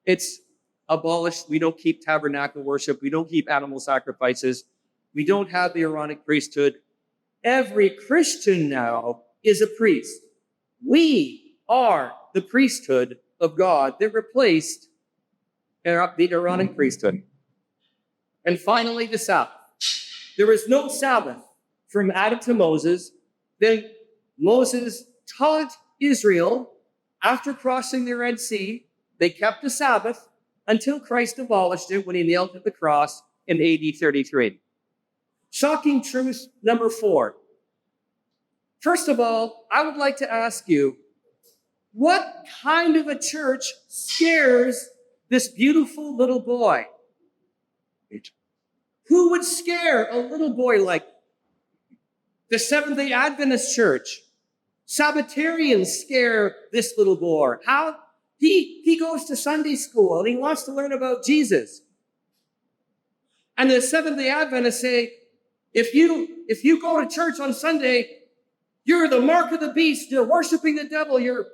Speaker 1: it's abolished, we don't keep tabernacle worship. We don't keep animal sacrifices. We don't have the Aaronic priesthood. Every Christian now is a priest. We are the priesthood of God that replaced the Aaronic priesthood. And finally, the Sabbath. There is no Sabbath from Adam to Moses. Then Moses taught Israel, after crossing the Red Sea, they kept the Sabbath until Christ abolished it when he nailed it to the cross in AD 33. Shocking truth number 4. First of all, I would like to ask you, what kind of a church scares this beautiful little boy? Who would scare a little boy like the Seventh-day Adventist church? Sabbatarians scare this little boy. How? He goes to Sunday school and he wants to learn about Jesus. And the Seventh-day Adventists say, if you go to church on Sunday, you're the mark of the beast, you're worshiping the devil, you're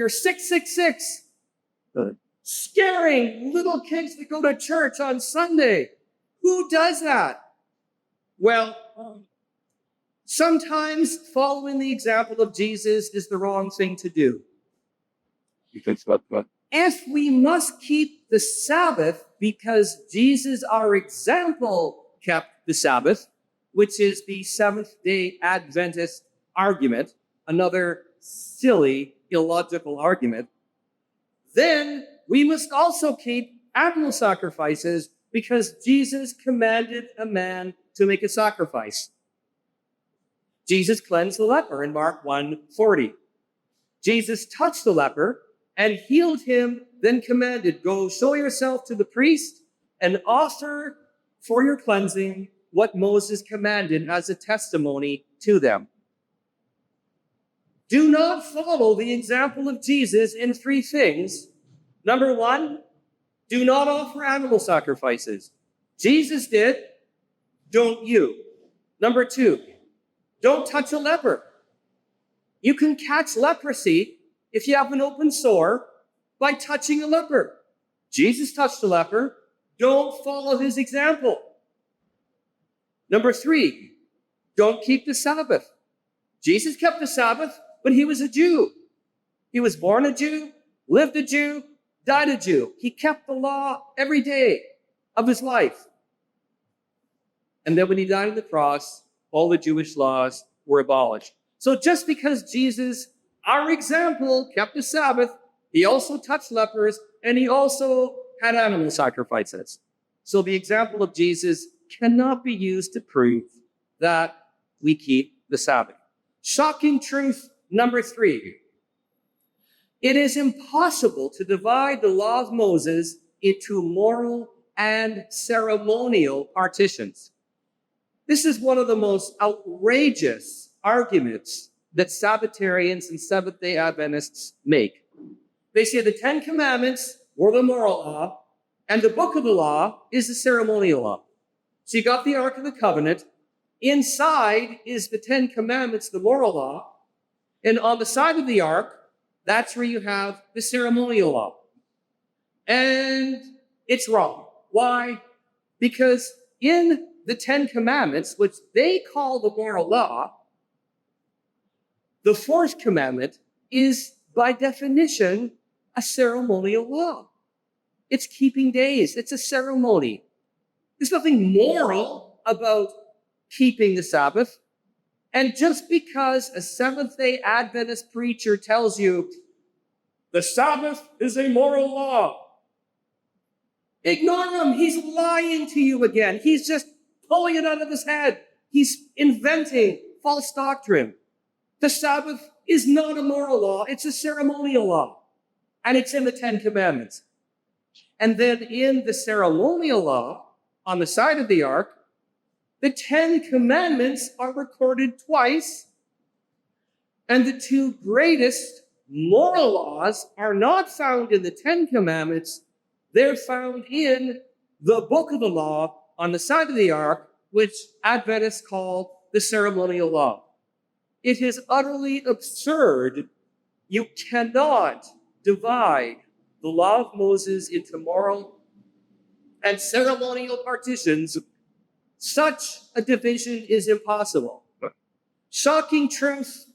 Speaker 1: 666. Scaring little kids that go to church on Sunday. Who does that? Well, sometimes following the example of Jesus is the wrong thing to do. If we must keep the Sabbath because Jesus, our example, kept the Sabbath, which is the Seventh-day Adventist argument, another silly, illogical argument, then we must also keep animal sacrifices because Jesus commanded a man to make a sacrifice. Jesus cleansed the leper in Mark 1:40. Jesus touched the leper and healed him, then commanded, "Go show yourself to the priest and offer for your cleansing what Moses commanded as a testimony to them." Do not follow the example of Jesus in three things. Number one, do not offer animal sacrifices. Jesus did, don't you. Number two, don't touch a leper. You can catch leprosy if you have an open sore by touching a leper. Jesus touched a leper. Don't follow his example. Number three, don't keep the Sabbath. Jesus kept the Sabbath, but he was a Jew. He was born a Jew, lived a Jew, died a Jew. He kept the law every day of his life. And then when he died on the cross, all the Jewish laws were abolished. So just because Jesus, our example, kept the Sabbath, he also touched lepers, and he also had animal sacrifices. So the example of Jesus cannot be used to prove that we keep the Sabbath. Shocking truth number three. It is impossible to divide the law of Moses into moral and ceremonial partitions. This is one of the most outrageous arguments that Sabbatarians and Seventh-day Adventists make. They say the Ten Commandments were the moral law, and the book of the law is the ceremonial law. So you got the Ark of the Covenant. Inside is the Ten Commandments, the moral law. And on the side of the Ark, that's where you have the ceremonial law. And it's wrong. Why? Because in the Ten Commandments, which they call the moral law, the fourth commandment is, by definition, a ceremonial law. It's keeping days. It's a ceremony. There's nothing moral about keeping the Sabbath. And just because a Seventh-day Adventist preacher tells you the Sabbath is a moral law, ignore him. He's lying to you again. He's just pulling it out of his head. He's inventing false doctrine. The Sabbath is not a moral law. It's a ceremonial law. And it's in the Ten Commandments. And then in the ceremonial law, on the side of the Ark, the Ten Commandments are recorded twice. And the two greatest moral laws are not found in the Ten Commandments. They're found in the book of the law on the side of the Ark, which Adventists call the ceremonial law. It is utterly absurd. You cannot divide the law of Moses into moral and ceremonial partitions. Such a division is impossible. Shocking truth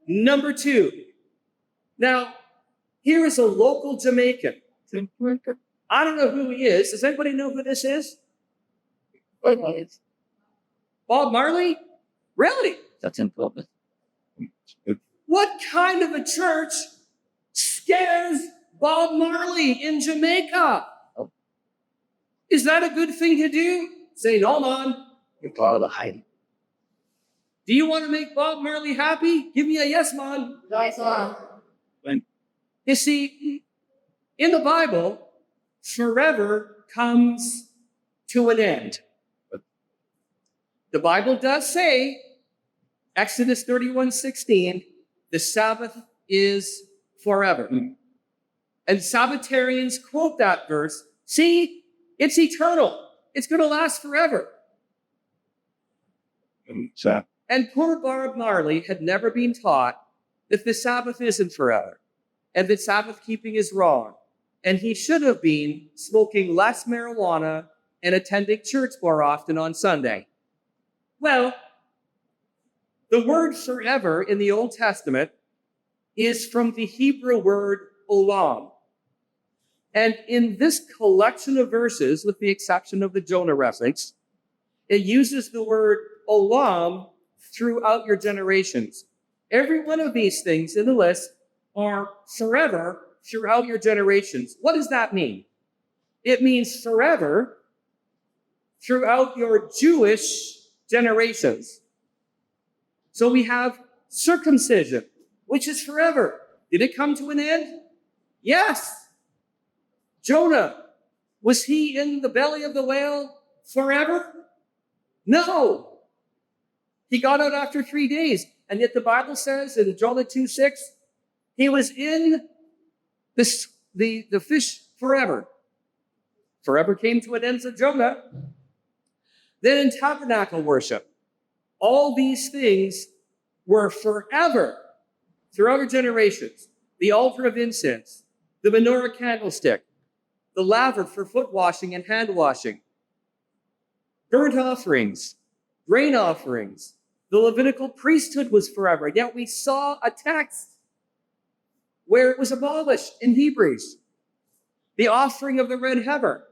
Speaker 1: number two. Now, here is a local Jamaican. I don't know who he is. Does anybody know who this is? Bob Marley? Really?
Speaker 2: That's important.
Speaker 1: What kind of a church scares Bob Marley in Jamaica? Is that a good thing to do? Say, no, man.
Speaker 2: You're part of the hype.
Speaker 1: Do you want to make Bob Marley happy? Give me a yes, man.
Speaker 3: Yes, sir.
Speaker 1: You see, in the Bible, forever comes to an end. The Bible does say, Exodus 31:16, the Sabbath is forever. And Sabbatarians quote that verse. See, it's eternal. It's going to last forever. And poor Bob Marley had never been taught that the Sabbath isn't forever and that Sabbath keeping is wrong. And he should have been smoking less marijuana and attending church more often on Sunday. Well, the word forever in the Old Testament is from the Hebrew word olam. And in this collection of verses, with the exception of the Jonah reference, it uses the word olam throughout your generations. Every one of these things in the list are forever throughout your generations. What does that mean? It means forever throughout your Jewish generations. So we have circumcision, which is forever. Did it come to an end? Yes. Jonah, was he in the belly of the whale forever? No. He got out after 3 days. And yet the Bible says in Jonah 2:6, he was in the fish forever. Forever came to an end of Jonah. Then in tabernacle worship, all these things were forever throughout our generations. The altar of incense, the menorah candlestick, the laver for foot washing and hand washing, burnt offerings, grain offerings. The Levitical priesthood was forever. Yet we saw a text where it was abolished in Hebrews. The offering of the red heifer,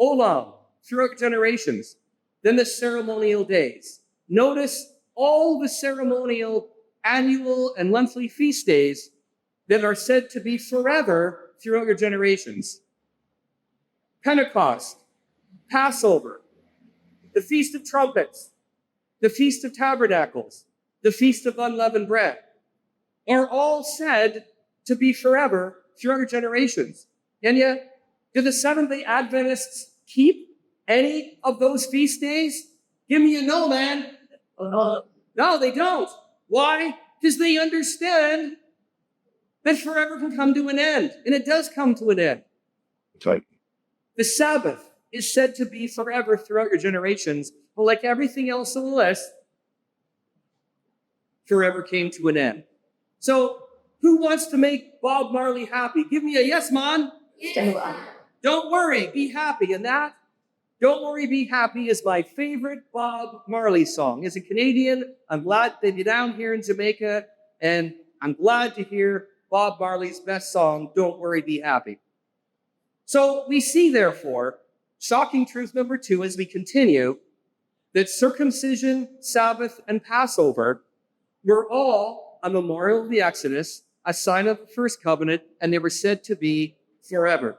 Speaker 1: olam, throughout generations. Then the ceremonial days. Notice all the ceremonial, annual, and monthly feast days that are said to be forever throughout your generations. Pentecost, Passover, the Feast of Trumpets, the Feast of Tabernacles, the Feast of Unleavened Bread, are all said to be forever throughout your generations. And yet, do the Seventh-day Adventists keep any of those feast days? Give me a no, man. No, they don't. Why? Because they understand that forever can come to an end. And it does come to an end.
Speaker 2: That's right.
Speaker 1: The Sabbath is said to be forever throughout your generations. But like everything else on the list, forever came to an end. So who wants to make Bob Marley happy? Give me a yes, man. Don't worry, be happy. And that, Don't Worry, Be Happy is my favorite Bob Marley song. As a Canadian, I'm glad to be down here in Jamaica, and I'm glad to hear Bob Marley's best song, Don't Worry, Be Happy. So we see, therefore, shocking truth number 2 as we continue, that circumcision, Sabbath, and Passover were all a memorial of the Exodus, a sign of the first covenant, and they were said to be forever.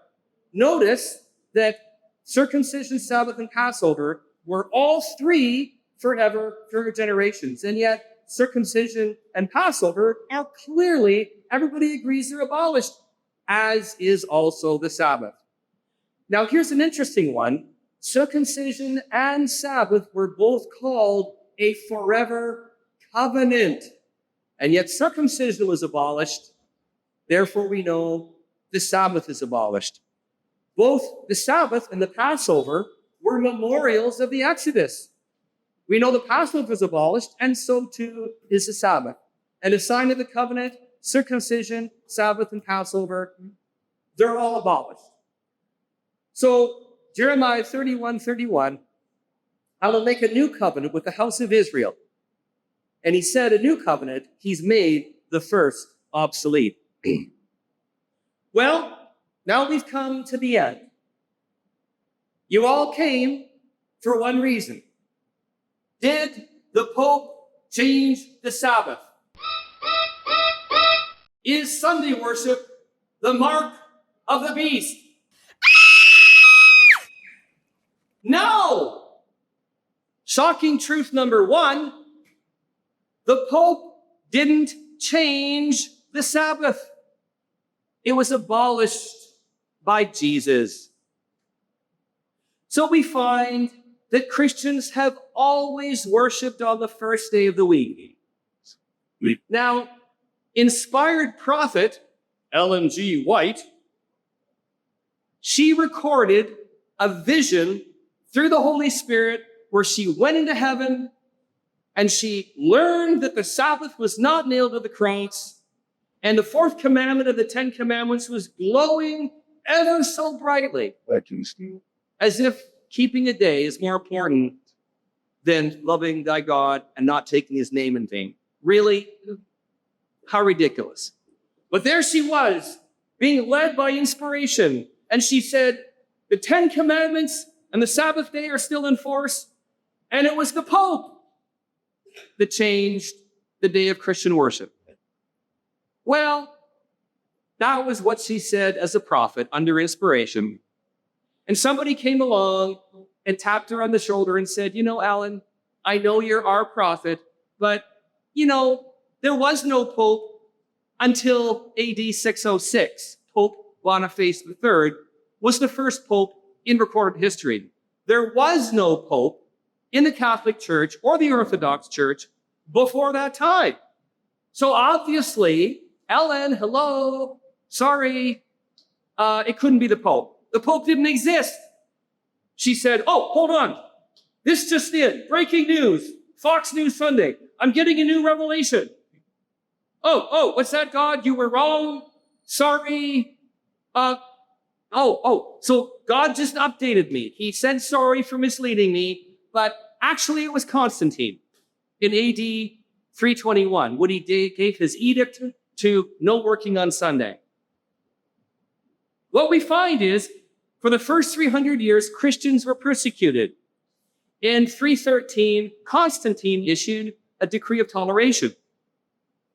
Speaker 1: Notice that circumcision, Sabbath, and Passover were all 3 forever for generations. And yet, circumcision and Passover are clearly, everybody agrees they're abolished, as is also the Sabbath. Now, here's an interesting one. Circumcision and Sabbath were both called a forever covenant. And yet circumcision was abolished. Therefore, we know the Sabbath is abolished. Both the Sabbath and the Passover were memorials of the Exodus. We know the Passover is abolished, and so too is the Sabbath. And a sign of the covenant, circumcision, Sabbath, and Passover, they're all abolished. So Jeremiah 31:31, I will make a new covenant with the house of Israel. And he said, a new covenant, he's made the first obsolete. Well, now we've come to the end. You all came for one reason. Did the Pope change the Sabbath? Is Sunday worship the mark of the beast? No! Shocking truth number 1, the Pope didn't change the Sabbath. It was abolished by Jesus. So we find that Christians have always worshiped on the first day of the week. Now, inspired prophet Ellen G. White, she recorded a vision through the Holy Spirit where she went into heaven and she learned that the Sabbath was not nailed to the cross, and the 4th commandment of the 10 commandments was glowing ever so brightly, as if keeping a day is more important than loving thy God and not taking his name in vain. Really? How ridiculous. But there she was, being led by inspiration, and she said, the 10 commandments and the Sabbath day are still in force, and it was the Pope that changed the day of Christian worship. Well, that was what she said as a prophet under inspiration. And somebody came along and tapped her on the shoulder and said, Alan, I know you're our prophet, but, there was no Pope until AD 606. Pope Boniface III was the first pope in recorded history. There was no pope in the Catholic Church or the Orthodox Church before that time. So obviously, Ellen, hello, sorry, it couldn't be the Pope. The Pope didn't exist. She said, oh, hold on. This just in, breaking news, Fox News Sunday. I'm getting a new revelation. Oh, what's that, God? You were wrong. Sorry. So God just updated me. He said sorry for misleading me, but actually it was Constantine in AD 321 when he gave his edict to no working on Sunday. What we find is, for the first 300 years, Christians were persecuted. In 313, Constantine issued a decree of toleration,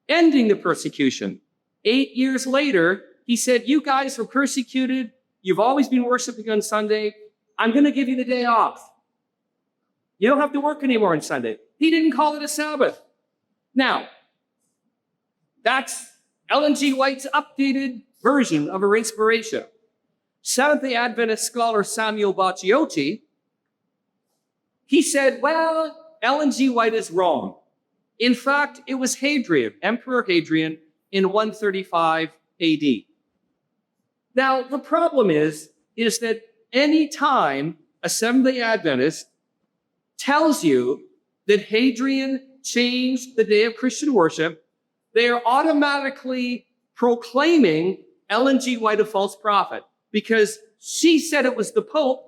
Speaker 1: ending the persecution. 8 years later, he said, you guys were persecuted. You've always been worshiping on Sunday. I'm going to give you the day off. You don't have to work anymore on Sunday. He didn't call it a Sabbath. Now, that's Ellen G. White's updated version of her inspiration. Seventh-day Adventist scholar Samuel Bacciocchi, he said, well, Ellen G. White is wrong. In fact, it was Hadrian, Emperor Hadrian, in 135 AD. Now, the problem is that any time a Seventh-day Adventist tells you that Hadrian changed the day of Christian worship, they are automatically proclaiming Ellen G. White a false prophet because she said it was the Pope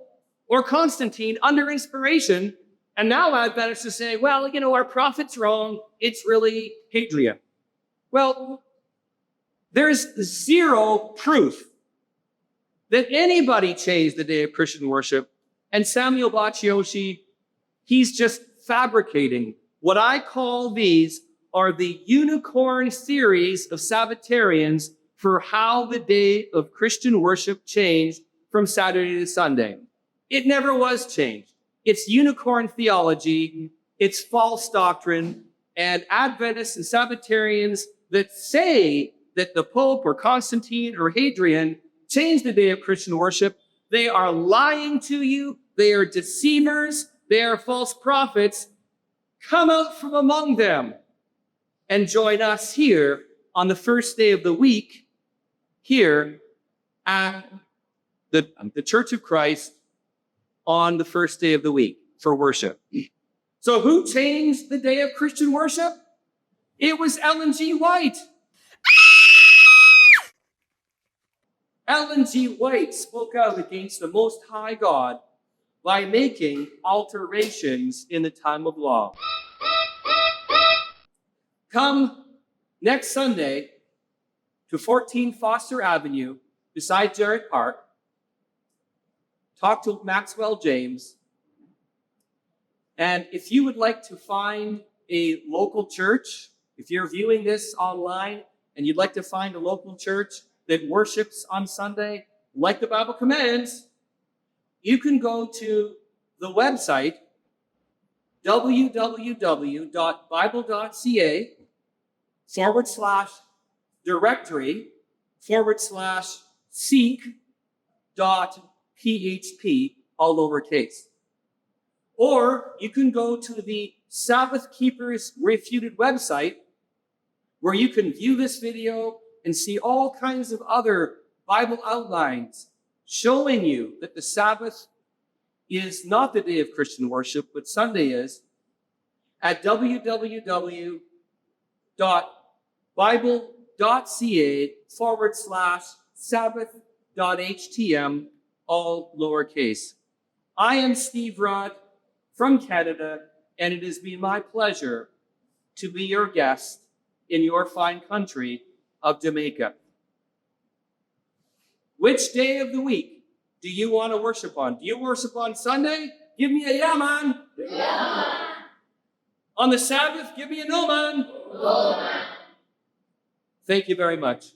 Speaker 1: or Constantine under inspiration, and now Adventists are saying, well, our prophet's wrong. It's really Hadrian. Well, there's zero proof that anybody changed the day of Christian worship, and Samuel Bacciocchi, he's just fabricating. What I call these are the unicorn theories of Sabbatarians for how the day of Christian worship changed from Saturday to Sunday. It never was changed. It's unicorn theology, it's false doctrine, and Adventists and Sabbatarians that say that the Pope or Constantine or Hadrian changed the day of Christian worship, they are lying to you, they are deceivers, they are false prophets. Come out from among them and join us here on the first day of the week, here at the Church of Christ on the first day of the week for worship. So who changed the day of Christian worship? It was Ellen G. White. Ellen G. White spoke out against the Most High God by making alterations in the time of law. Come next Sunday to 14 Foster Avenue beside Jarrett Park. Talk to Maxwell James. And if you would like to find a local church, if you're viewing this online and you'd like to find a local church that worships on Sunday, like the Bible commands, you can go to the website www.bible.ca/directory/seek.php, all lowercase. Or you can go to the Sabbath Keepers Refuted website, where you can view this video and see all kinds of other Bible outlines showing you that the Sabbath is not the day of Christian worship, but Sunday is, at www.bible.ca/sabbath.htm, all lowercase. I am Steve Rudd from Canada, and it has been my pleasure to be your guest in your fine country of Jamaica. Which day of the week do you want to worship on? Do you worship on Sunday? Give me a yeah, man. Yeah. On the Sabbath, give me a no, man. No, man. Thank you very much.